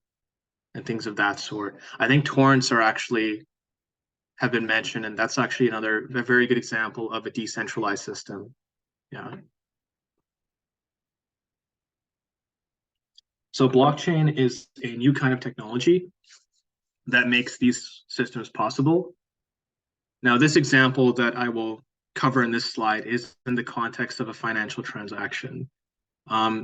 and things of that sort. I think torrents have been mentioned, and that's actually a very good example of a decentralized system. Yeah. So blockchain is a new kind of technology that makes these systems possible. Now, this example that I will cover in this slide is in the context of a financial transaction.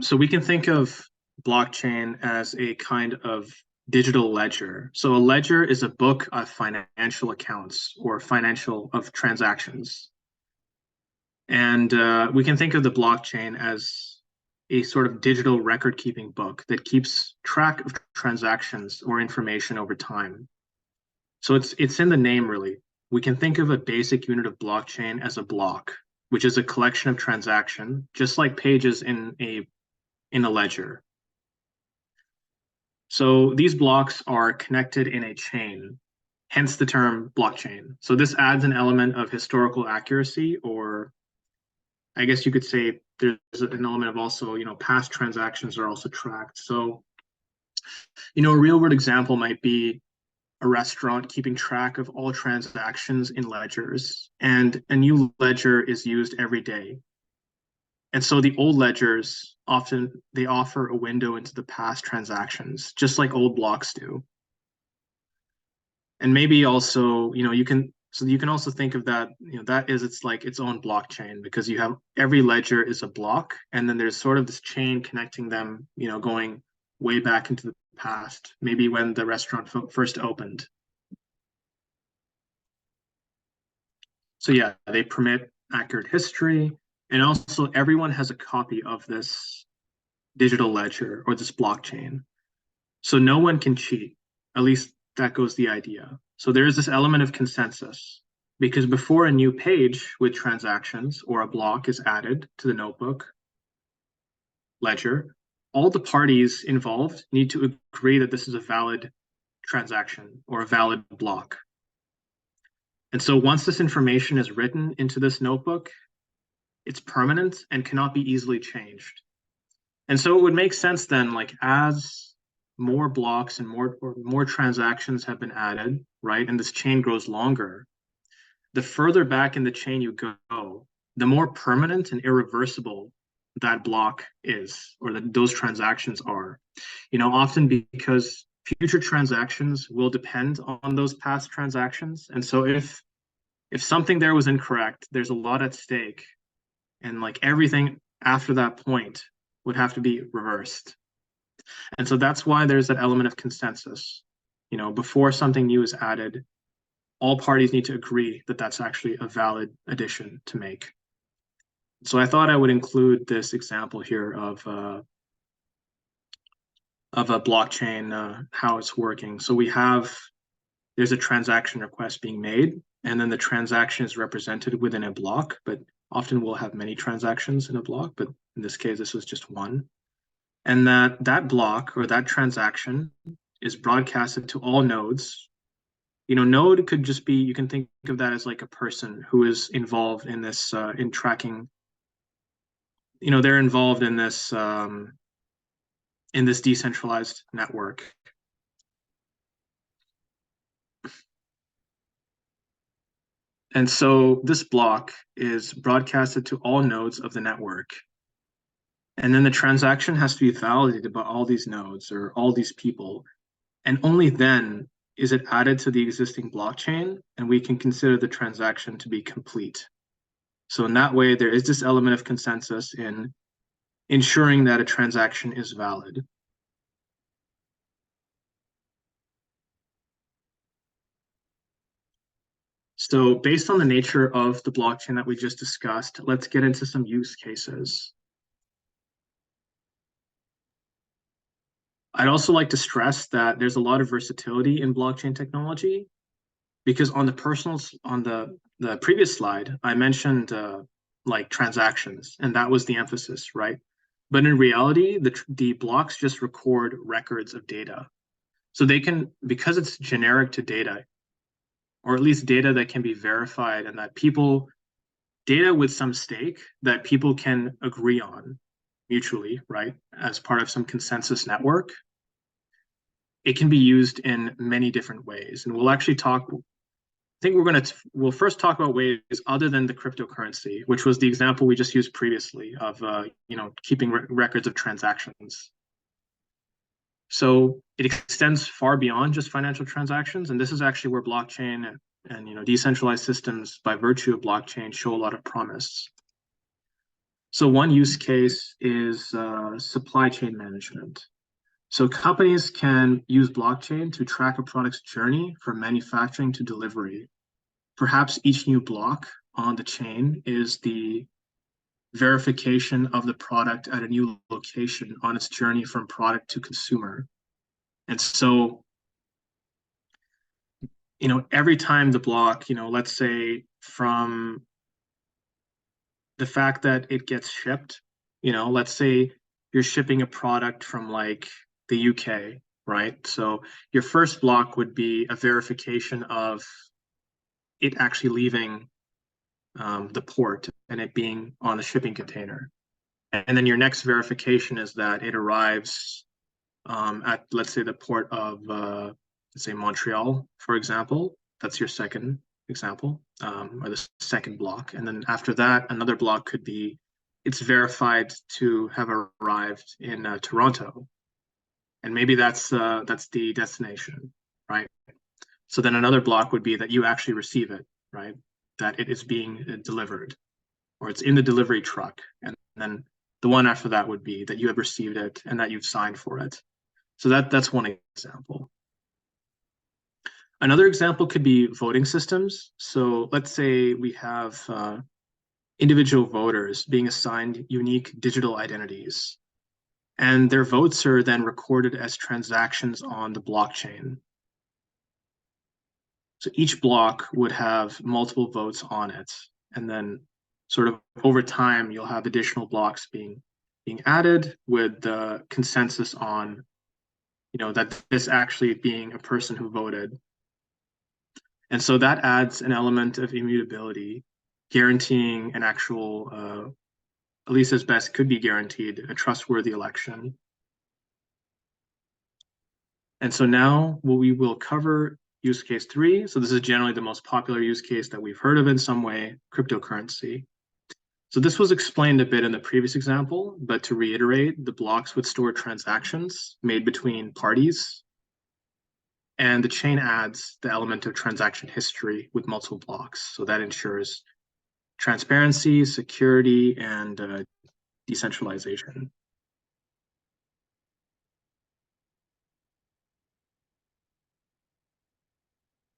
So we can think of blockchain as a kind of digital ledger. So a ledger is a book of financial accounts or financial of transactions. And we can think of the blockchain as a sort of digital record-keeping book that keeps track of transactions or information over time. So it's in the name, really. We can think of a basic unit of blockchain as a block, which is a collection of transaction, just like pages in a ledger. So these blocks are connected in a chain, hence the term blockchain. So this adds an element of historical accuracy, or I guess you could say there's an element of also, past transactions are also tracked. So, a real world example might be a restaurant keeping track of all transactions in ledgers, and a new ledger is used every day. And so the old ledgers they offer a window into the past transactions, just like old blocks do. And maybe also, you can also think of that, that is it's like its own blockchain, because you have every ledger is a block, and then there's sort of this chain connecting them, going way back into the past, maybe when the restaurant first opened. So yeah, they permit accurate history, and also everyone has a copy of this digital ledger or this blockchain. So no one can cheat, at least that goes the idea. So there is this element of consensus, because before a new page with transactions or a block is added to the notebook ledger, all the parties involved need to agree that this is a valid transaction or a valid block. And so once this information is written into this notebook, it's permanent and cannot be easily changed. And so it would make sense then, like as more blocks and more transactions have been added, right, and this chain grows longer, the further back in the chain you go, the more permanent and irreversible that block is, or that those transactions are. Often because future transactions will depend on those past transactions. And so if something there was incorrect, there's a lot at stake, and like everything after that point would have to be reversed. And so that's why there's that element of consensus. Before something new is added, all parties need to agree that that's actually a valid addition to make. So I thought I would include this example here of a blockchain, how it's working. So there's a transaction request being made, and then the transaction is represented within a block, but often we'll have many transactions in a block, but in this case, this was just one. And that block or that transaction is broadcasted to all nodes. Node could just be, you can think of that as like a person who is involved in this, in tracking, they're involved in this decentralized network. And so this block is broadcasted to all nodes of the network. And then the transaction has to be validated by all these nodes or all these people. And only then is it added to the existing blockchain, and we can consider the transaction to be complete. So in that way, there is this element of consensus in ensuring that a transaction is valid. So based on the nature of the blockchain that we just discussed, let's get into some use cases. I'd also like to stress that there's a lot of versatility in blockchain technology, because on the previous slide, I mentioned like transactions, and that was the emphasis, right? But in reality, the blocks just record records of data. So they can, because it's generic to data, or at least data that can be verified and that data with some stake that people can agree on mutually, right, as part of some consensus network, it can be used in many different ways. And we'll actually we'll first talk about ways other than the cryptocurrency, which was the example we just used previously of, keeping records of transactions. So it extends far beyond just financial transactions, and this is actually where blockchain and decentralized systems, by virtue of blockchain, show a lot of promise. So one use case is supply chain management. So companies can use blockchain to track a product's journey from manufacturing to delivery. Perhaps each new block on the chain is the verification of the product at a new location on its journey from product to consumer. And so, every time the block, let's say from the fact that it gets shipped, let's say you're shipping a product from like the UK, right? So your first block would be a verification of it actually leaving the port and it being on the shipping container. And then your next verification is that it arrives at, let's say, the port of, let's say, Montreal, for example. That's your second example, or the second block. And then after that, another block could be it's verified to have arrived in Toronto. And maybe that's the destination, right? So then another block would be that you actually receive it, right? That it is being delivered, or it's in the delivery truck. And then the one after that would be that you have received it and that you've signed for it. So that's one example. Another example could be voting systems. So let's say we have individual voters being assigned unique digital identities, and their votes are then recorded as transactions on the blockchain. So each block would have multiple votes on it, and then sort of over time, you'll have additional blocks being added with the consensus on, that this actually being a person who voted. And so that adds an element of immutability, guaranteeing an actual, at least as best could be guaranteed, a trustworthy election. And so now we will cover use case 3. So this is generally the most popular use case that we've heard of in some way, cryptocurrency. So this was explained a bit in the previous example, but to reiterate, the blocks would store transactions made between parties, and the chain adds the element of transaction history with multiple blocks. So that ensures transparency, security, and decentralization.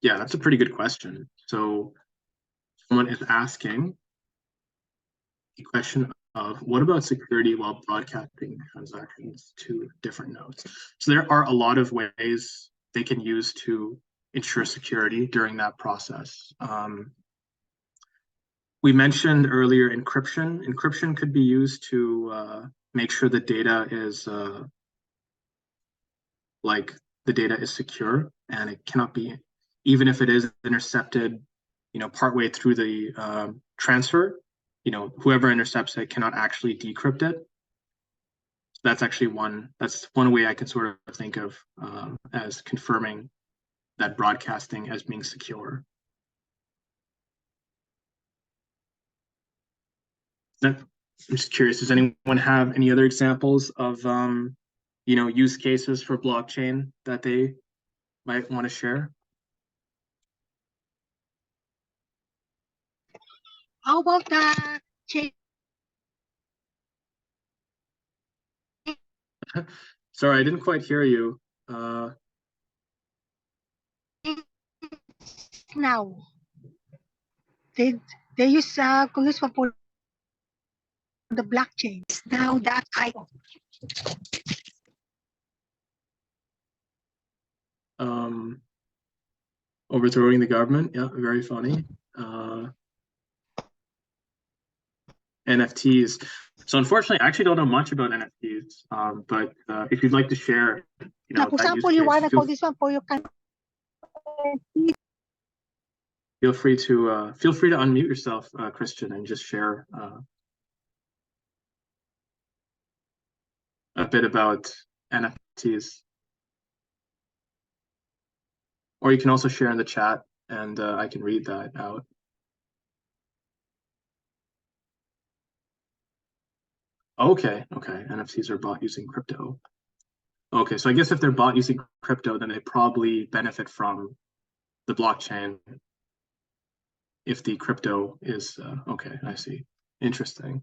Yeah, that's a pretty good question. So someone is asking the question of what about security while broadcasting transactions to different nodes? So there are a lot of ways they can use to ensure security during that process. We mentioned earlier encryption. Encryption could be used to make sure the data is the data is secure and it cannot be, even if it is intercepted, partway through the transfer, whoever intercepts it cannot actually decrypt it. That's actually one way I can sort of think of as confirming that broadcasting as being secure. I'm just curious, does anyone have any other examples of use cases for blockchain that they might want to share? How about the chain? Sorry, I didn't quite hear you. Now they use Kuluswa for the blockchain. Now that I Overthrowing the government, yeah, very funny. NFTs. So unfortunately, I actually don't know much about NFTs. But if you'd like to share, now, for that use example, you case, want to call this one for your country. feel free to unmute yourself, Christian, and just share a bit about NFTs. Or you can also share in the chat, and I can read that out. Okay. NFTs are bought using crypto. Okay, so I guess if they're bought using crypto, then they probably benefit from the blockchain if the crypto is okay, I see. Interesting.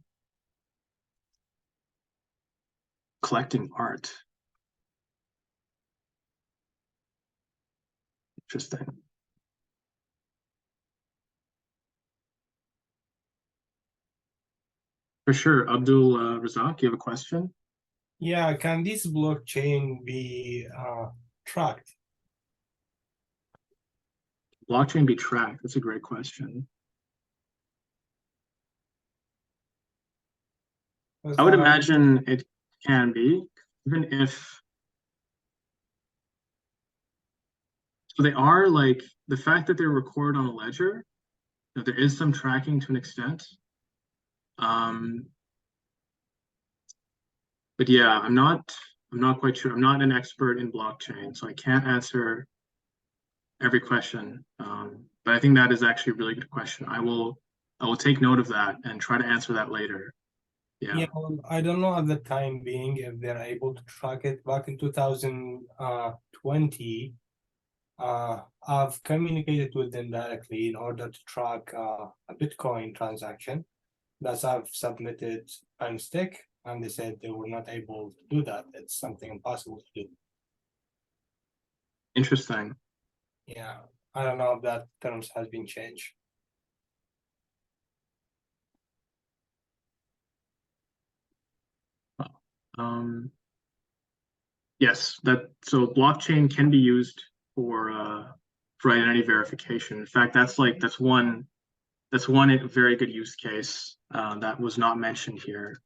Collecting art. Interesting. For sure. Abdul Razak, you have a question? Yeah, can this blockchain be tracked? Blockchain be tracked? That's a great question. I would imagine it can be, even if, so they are like, the fact that they're recorded on a ledger, that there is some tracking to an extent. But yeah, I'm not quite sure. I'm not an expert in blockchain, so I can't answer every question. But I think that is actually a really good question. I will take note of that and try to answer that later. Yeah. Yeah, well, I don't know at the time being if they're able to track it. Back in 2020, I've communicated with them directly in order to track a Bitcoin transaction that I've submitted by mistake, and they said they were not able to do that. It's something impossible to do. Interesting. Yeah, I don't know if that terms has been changed. Yes, so blockchain can be used for identity verification. In fact, that's one very good use case that was not mentioned here.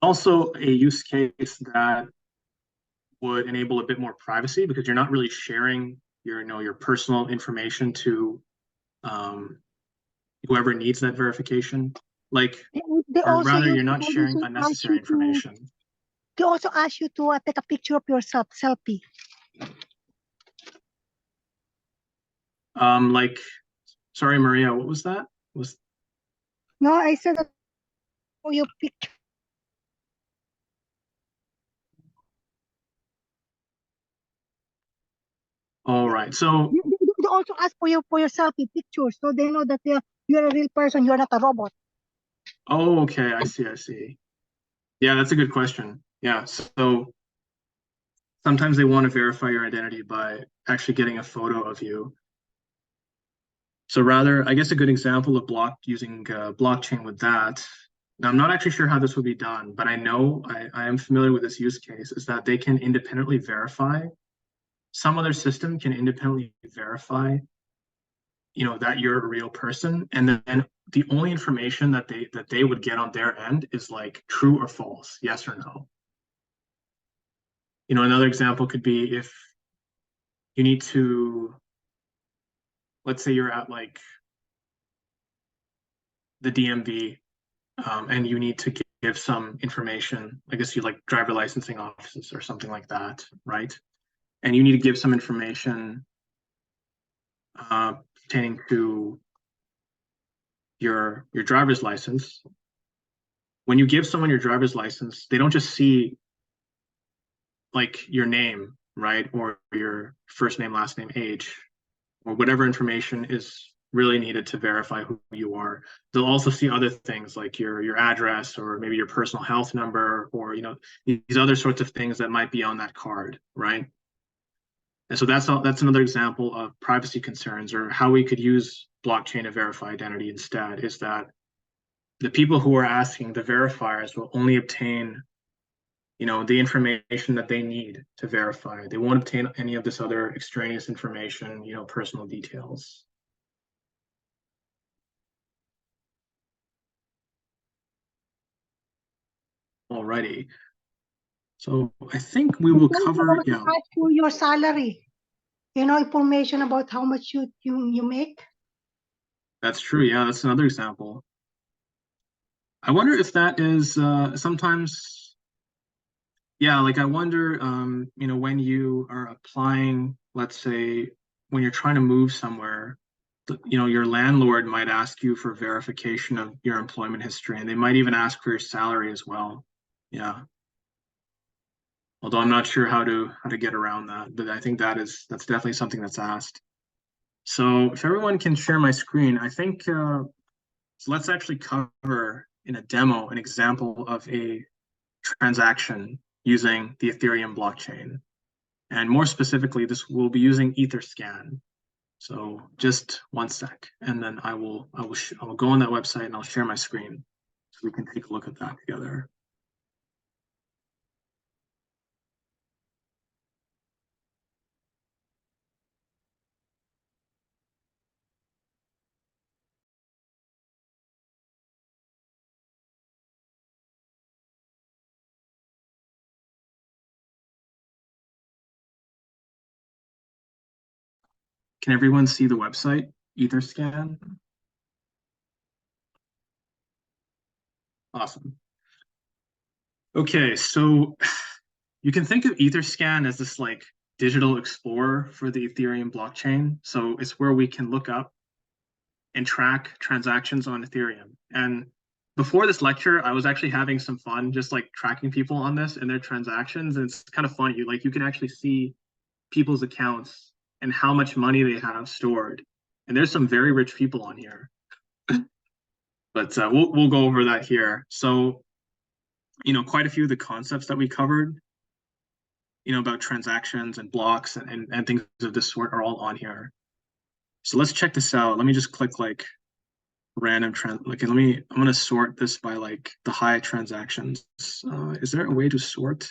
Also, a use case that would enable a bit more privacy because you're not really sharing your personal information to whoever needs that verification. Like, They or also rather, use you're not they sharing also ask unnecessary you to information. they also ask you to take a picture of yourself, selfie. Like, sorry, Maria, what was that? No, I said that for your picture. All right. So, They also ask for your selfie pictures, so they know that you're a real person. You're not a robot. oh, okay, I see, I see. Yeah, that's a good question. Yeah, so sometimes they want to verify your identity by actually getting a photo of you. So rather, I guess a good example of using blockchain with that. Now, I'm not actually sure how this would be done, but I know I am familiar with this use case, is that they can independently verify, some other system can independently verify, that you're a real person. And then the only information that they would get on their end is like true or false, yes or no. Another example could be if you need to, let's say you're at like the DMV, and you need to give some information. I guess you like driver licensing offices or something like that, right? And you need to give some information pertaining to your driver's license. When you give someone your driver's license, they don't just see like your name, right, or your first name, last name, age, or whatever information is really needed to verify who you are. They'll also see other things like your address or maybe your personal health number or these other sorts of things that might be on that card, right? And so that's another example of privacy concerns, or how we could use blockchain to verify identity instead, is that the people who are asking, the verifiers, will only obtain the information that they need to verify. They won't obtain any of this other extraneous information, personal details. Alrighty. So I think we will cover, yeah. Ask you your salary. Information about how much you make. That's true. Yeah, that's another example. I wonder if that is sometimes, yeah, like I wonder, when you are applying, let's say, when you're trying to move somewhere, your landlord might ask you for verification of your employment history, and they might even ask for your salary as well. Yeah. Although I'm not sure how to get around that, but I think that's definitely something that's asked. So if everyone can share my screen, I think so let's actually cover in a demo an example of a transaction using the Ethereum blockchain. And more specifically, this will be using Etherscan. So just one sec, and then I will go on that website and I'll share my screen so we can take a look at that together. Can everyone see the website, Etherscan? Awesome. Okay, so you can think of Etherscan as this like digital explorer for the Ethereum blockchain. So it's where we can look up and track transactions on Ethereum. And before this lecture, I was actually having some fun just like tracking people on this and their transactions. And it's kind of fun. You can actually see people's accounts and how much money they have stored. And there's some very rich people on here. But we'll go over that here. So, quite a few of the concepts that we covered, about transactions and blocks and things of this sort are all on here. So let's check this out. Let me just click like random I'm going to sort this by like the high transactions. Is there a way to sort?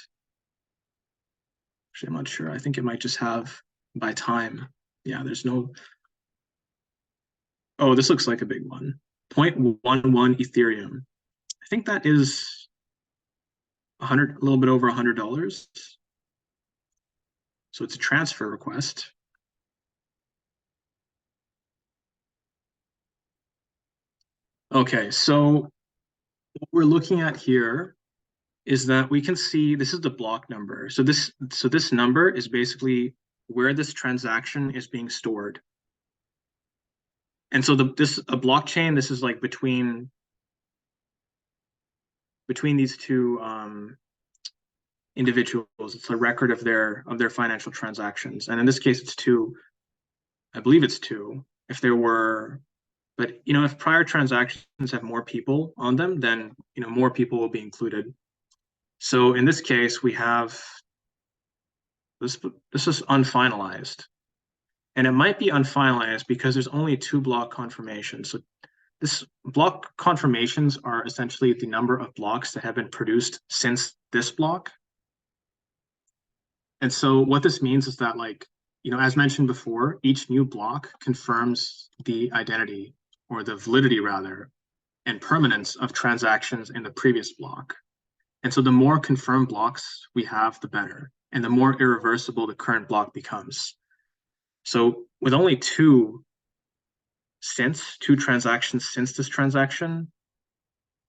Actually, I'm not sure. I think it might just have by time. Yeah, there's no. Oh, this looks like a big one. 0.11 Ethereum. I think that is a little bit over $100. So it's a transfer request. Okay, so what we're looking at here is that we can see this is the block number. So this number is basically where this transaction is being stored. And so a blockchain, this is like between these two individuals. It's a record of their financial transactions. And in this case, it's two. I believe it's two. If there were, but if prior transactions have more people on them, then more people will be included. So in this case, we have this is unfinalized. And it might be unfinalized because there's only two block confirmations. So this block confirmations are essentially the number of blocks that have been produced since this block. And so what this means is that as mentioned before, each new block confirms the identity or the validity rather, and permanence of transactions in the previous block. And so the more confirmed blocks we have, the better. And the more irreversible the current block becomes. So with only two transactions since this transaction,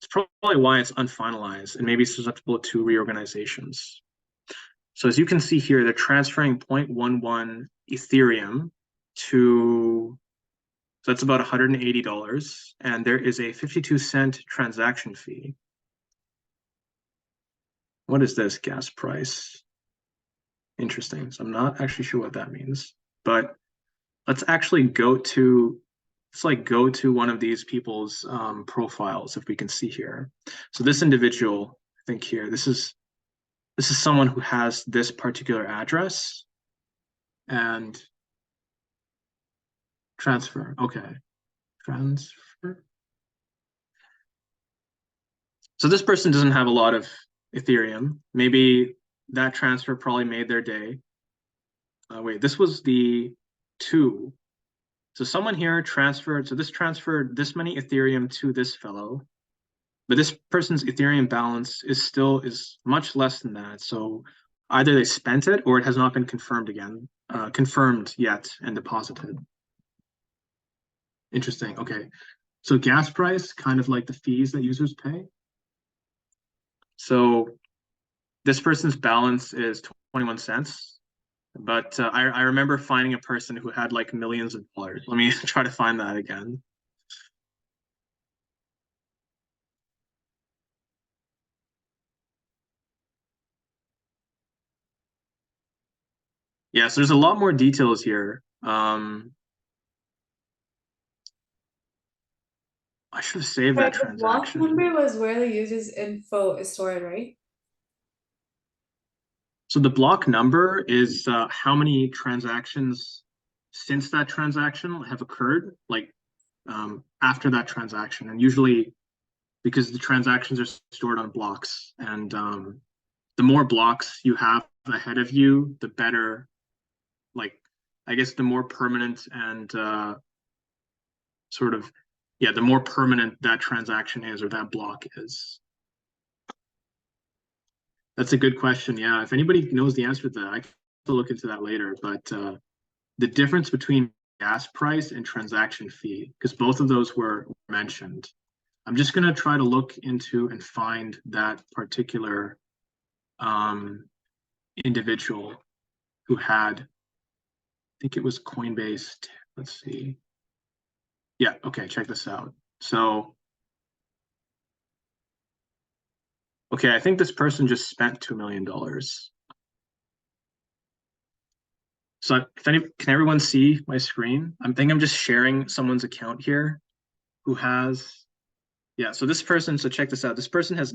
it's probably why it's unfinalized and maybe susceptible to reorganizations. So as you can see here, they're transferring 0.11 Ethereum so that's about $180, and there is a 52-cent transaction fee. What is this gas price? Interesting. So I'm not actually sure what that means, but let's actually go to one of these people's profiles if we can see here. So this individual, I think here, this is someone who has this particular address and transfer. Okay, transfer. So this person doesn't have a lot of Ethereum. Maybe that transfer probably made their day. Wait, this was the 2. So someone here transferred, so this transferred this many Ethereum to this fellow, but this person's Ethereum balance is much less than that. So either they spent it or it has not been confirmed yet and deposited. Interesting. Okay. So gas price, kind of like the fees that users pay. So this person's balance is 21 cents. But I remember finding a person who had like millions of dollars. Let me try to find that again. Yeah, so there's a lot more details here. I should have saved that Right, the block transaction. number was where the user's info is stored, right? So the block number is how many transactions since that transaction have occurred, like after that transaction. And usually because the transactions are stored on blocks, and the more blocks you have ahead of you, the better, like, I guess the more permanent and sort of, yeah, the more permanent that transaction is or that block is. That's a good question. Yeah, if anybody knows the answer to that, I can look into that later. But the difference between gas price and transaction fee, because both of those were mentioned. I'm just going to try to look into and find that particular individual who had, I think it was Coinbase. Let's see. Yeah, okay, check this out. So, okay, I think this person just spent $2 million. So can everyone see my screen? I think I'm just sharing someone's account here who has, yeah, so this person, so check this out. This person has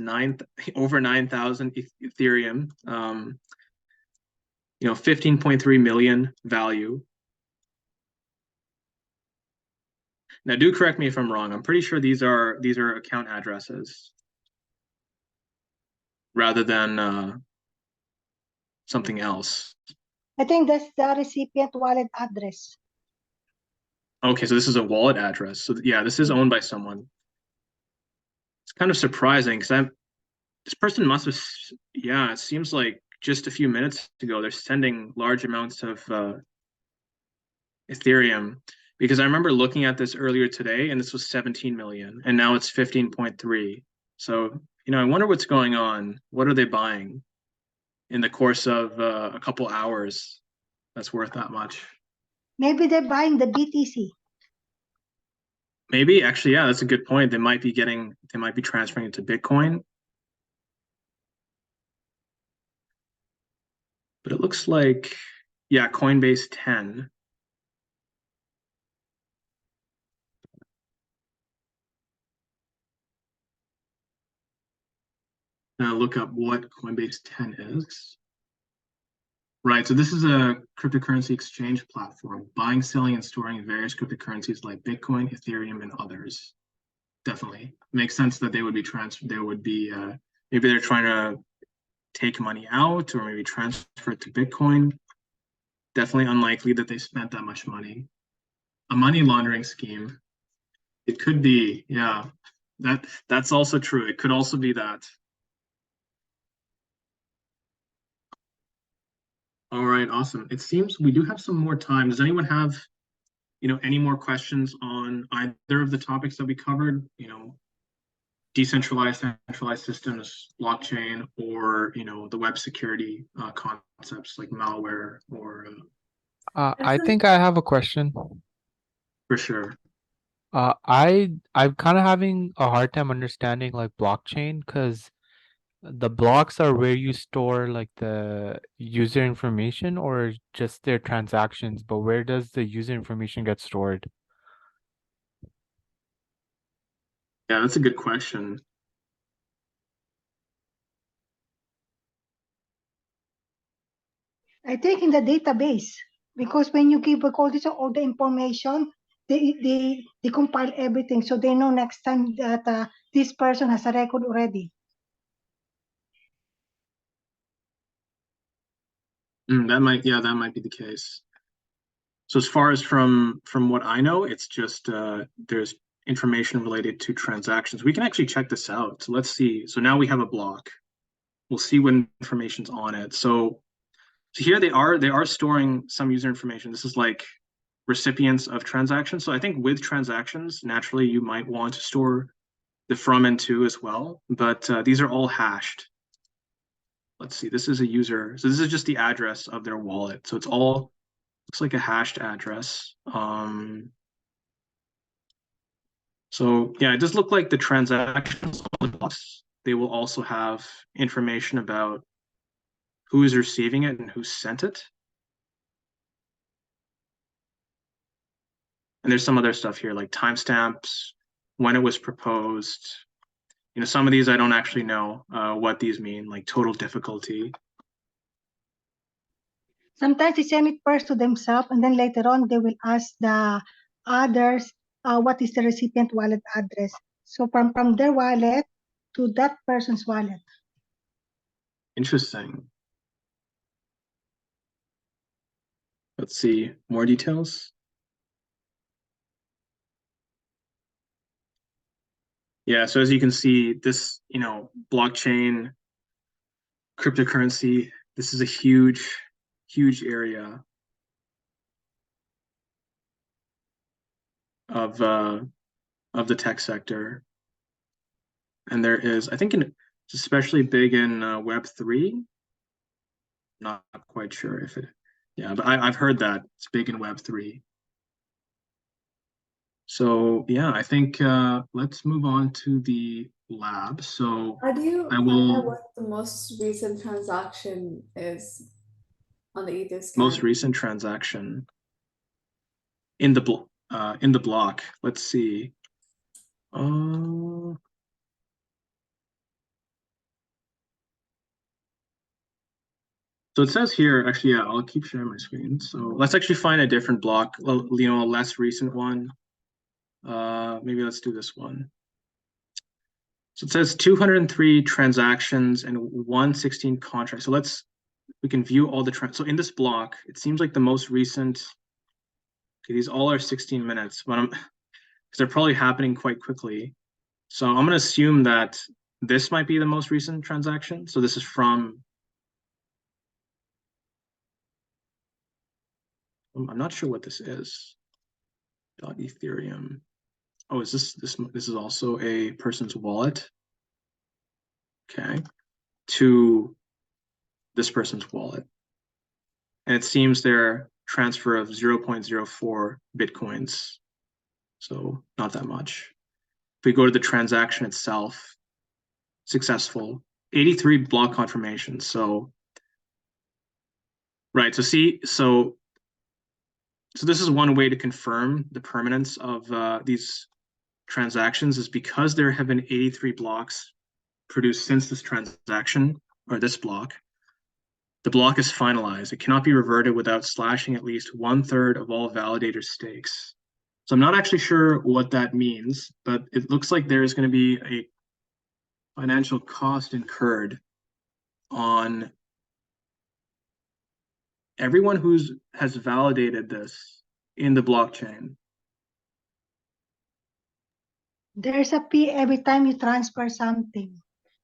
over 9,000 Ethereum, 15.3 million value. Now do correct me if I'm wrong. I'm pretty sure these are account addresses rather than something else. I think that's the recipient wallet address. Okay, so this is a wallet address. So yeah, this is owned by someone. It's kind of surprising because this person must have, yeah, it seems like just a few minutes ago they're sending large amounts of Ethereum, because I remember looking at this earlier today and this was 17 million and now it's 15.3. So, I wonder what's going on. What are they buying in the course of a couple hours that's worth that much? Maybe they're buying the BTC. Maybe, actually, yeah, that's a good point. They might be transferring it to Bitcoin. But it looks like, yeah, Coinbase 10. Now look up what Coinbase 10 is. Right, so this is a cryptocurrency exchange platform, buying, selling, and storing various cryptocurrencies like Bitcoin, Ethereum, and others. Definitely makes sense that they would be transferred. They would be maybe they're trying to take money out or maybe transfer it to Bitcoin. Definitely unlikely that they spent that much money. A money laundering scheme. It could be, yeah. That's also true. It could also be that. All right, awesome. It seems we do have some more time. Does anyone have, any more questions on either of the topics that we covered? Decentralized, centralized systems, blockchain, or the web security concepts like malware, or I think I have a question. for sure. I'm kind of having a hard time understanding like blockchain because the blocks are where you store like the user information or just their transactions, but where does the user information get stored? Yeah, that's a good question. I think in the database, because when you give all the information, they compile everything, so they know next time that this person has a record already. That might be the case. So as far as from what I know, it's just there's information related to transactions. We can actually check this out. So let's see. So now we have a block. We'll see what information's on it. So here they are storing some user information. This is like recipients of transactions. So I think with transactions, naturally you might want to store the from and to as well, but these are all hashed. Let's see, this is a user. So this is just the address of their wallet. So it's all, looks like a hashed address. So yeah, it does look like the transactions, they will also have information about who is receiving it and who sent it. And there's some other stuff here like timestamps, when it was proposed. You know, some of these I don't actually know what these mean, like total difficulty. Sometimes they send it first to themselves, and then later on they will ask the others what is the recipient wallet address. So from their wallet to that person's wallet. Interesting. Let's see more details. Yeah, so as you can see, this, you know, blockchain, cryptocurrency, this is a huge, huge area of the tech sector. And there is, I think, it's especially big in Web3. Not quite sure if it, yeah, but I've heard that it's big in Web3. So yeah, I think let's move on to the lab. So How do you I find will out what the most recent transaction is on the Etherscan? most recent transaction in the block. Let's see. So it says here, actually, yeah, I'll keep sharing my screen. So let's actually find a different block, you know, a less recent one. Maybe let's do this one. So it says 203 transactions and 116 contracts. So we can view all the so in this block, it seems like the most recent, okay, these all are 16 minutes, but because they're probably happening quite quickly. So I'm gonna assume that this might be the most recent transaction. So this is from, I'm not sure what this is. Ethereum. Oh, is this is also a person's wallet? Okay. To this person's wallet. And it seems their transfer of 0.04 Bitcoins. So not that much. If we go to the transaction itself, successful, 83 block confirmations. So, right, so see, so this is one way to confirm the permanence of these transactions is because there have been 83 blocks produced since this transaction, or this block, the block is finalized. It cannot be reverted without slashing at least 1/3 of all validator stakes. So I'm not actually sure what that means, but it looks like there is going to be a financial cost incurred on everyone has validated this in the blockchain. There's a fee every time you transfer something.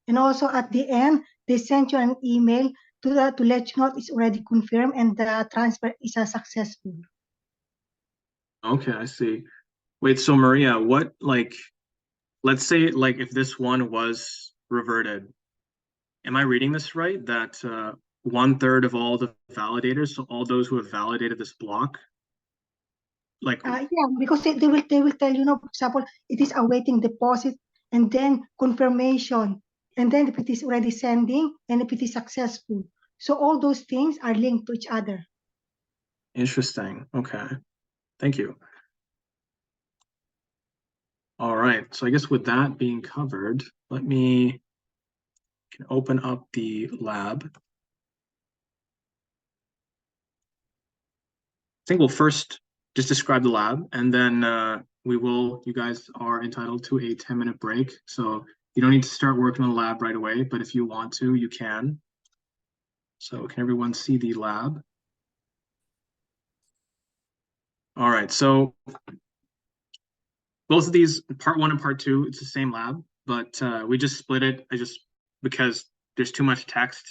And also at the end, they send you an email to let you know it's already confirmed and the transfer is successful. Okay, I see. Wait, so Maria, what, like, let's say, like, if this one was reverted, am I reading this right? That 1/3 of all the validators, so all those who have validated this block, like, Yeah, because they will tell you, for example, it is awaiting deposit and then confirmation, and then if it is already sending and if it is successful. So all those things are linked to each other. interesting. Okay, thank you. All right, so I guess with that being covered, let me can open up the lab. I think we'll first just describe the lab, and then you guys are entitled to a 10-minute break. So you don't need to start working on the lab right away, but if you want to, you can. So can everyone see the lab? All right, so both of these, part 1 and part 2, it's the same lab, but we just split it because there's too much text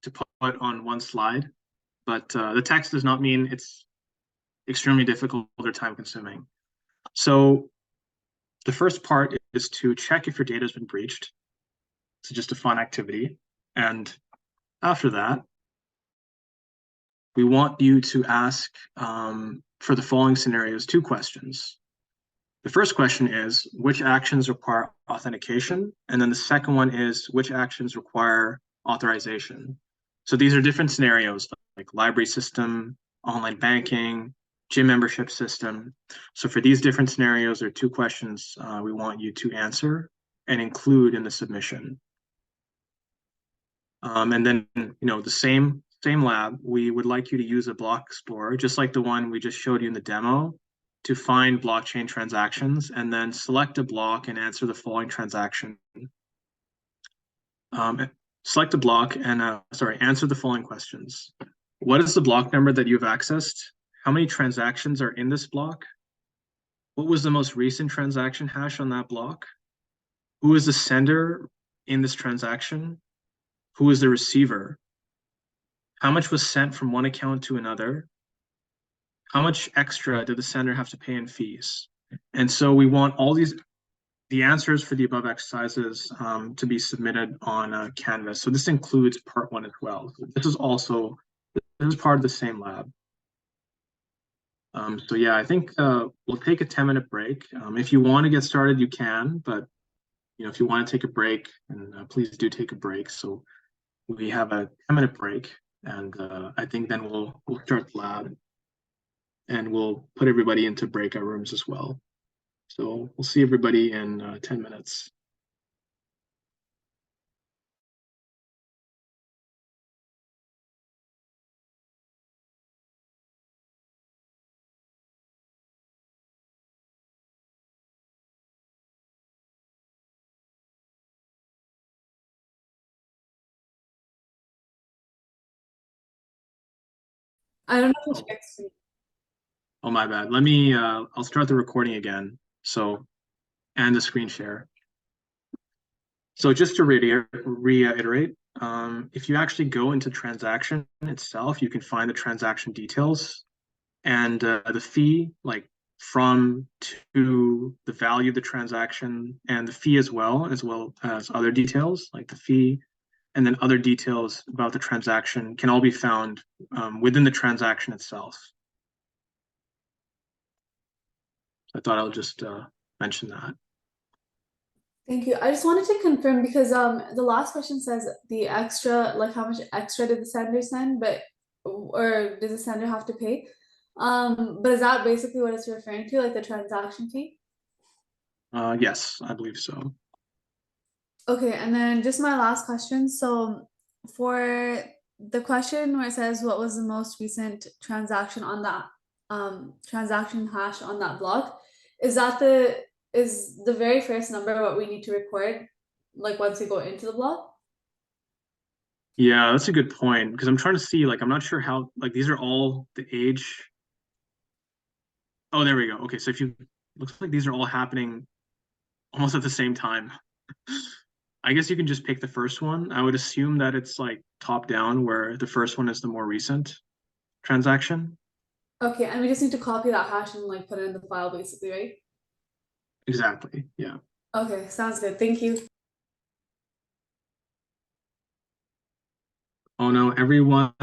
to put on one slide. But the text does not mean it's extremely difficult or time consuming. So the first part is to check if your data has been breached. So just a fun activity. And after that, we want you to ask for the following scenarios 2 questions. The first question is, which actions require authentication? And then the second one is, which actions require authorization? So these are different scenarios like library system, online banking, gym membership system. So for these different scenarios, there are two questions we want you to answer and include in the submission. And then, the same lab, we would like you to use a block explorer, just like the one we just showed you in the demo, to find blockchain transactions, and then select a block and answer the following transaction. Select a block and answer the following questions. What is the block number that you've accessed? How many transactions are in this block? What was the most recent transaction hash on that block? Who is the sender in this transaction? Who is the receiver? How much was sent from one account to another? How much extra did the sender have to pay in fees? And so we want all the answers for the above exercises to be submitted on Canvas. So this includes part 1 as well. This is part of the same lab. So yeah, I think we'll take a 10-minute break. If you want to get started, you can, but if you want to take a break, and please do take a break. So we have a 10-minute break, and I think then we'll start the lab, and we'll put everybody into breakout rooms as well. So we'll see everybody in 10 minutes. I don't know if it's fixed. Oh, my bad. Let me, I'll start the recording again. So, and the screen share. So just to reiterate, if you actually go into transaction itself, you can find the transaction details and the fee, like from to the value of the transaction, and the fee as well as other details like the fee, and then other details about the transaction can all be found within the transaction itself. I thought I'll just mention that. Thank you. I just wanted to confirm because the last question says the extra, like how much extra did the sender send, or does the sender have to pay? But is that basically what it's referring to, like the transaction fee? Yes, I believe so. Okay, and then just my last question. So for the question where it says what was the most recent transaction on that transaction hash on that block, is the very first number what we need to record, like once we go into the block? Yeah, that's a good point, because I'm trying to see, like, I'm not sure how, like, these are all the age. Oh, there we go. Okay, so looks like these are all happening almost at the same time. I guess you can just pick the first one. I would assume that it's like top down, where the first one is the more recent transaction. Okay, and we just need to copy that hash and like put it in the file basically, right? Exactly, yeah. Okay, sounds good. Thank you. Oh no, everyone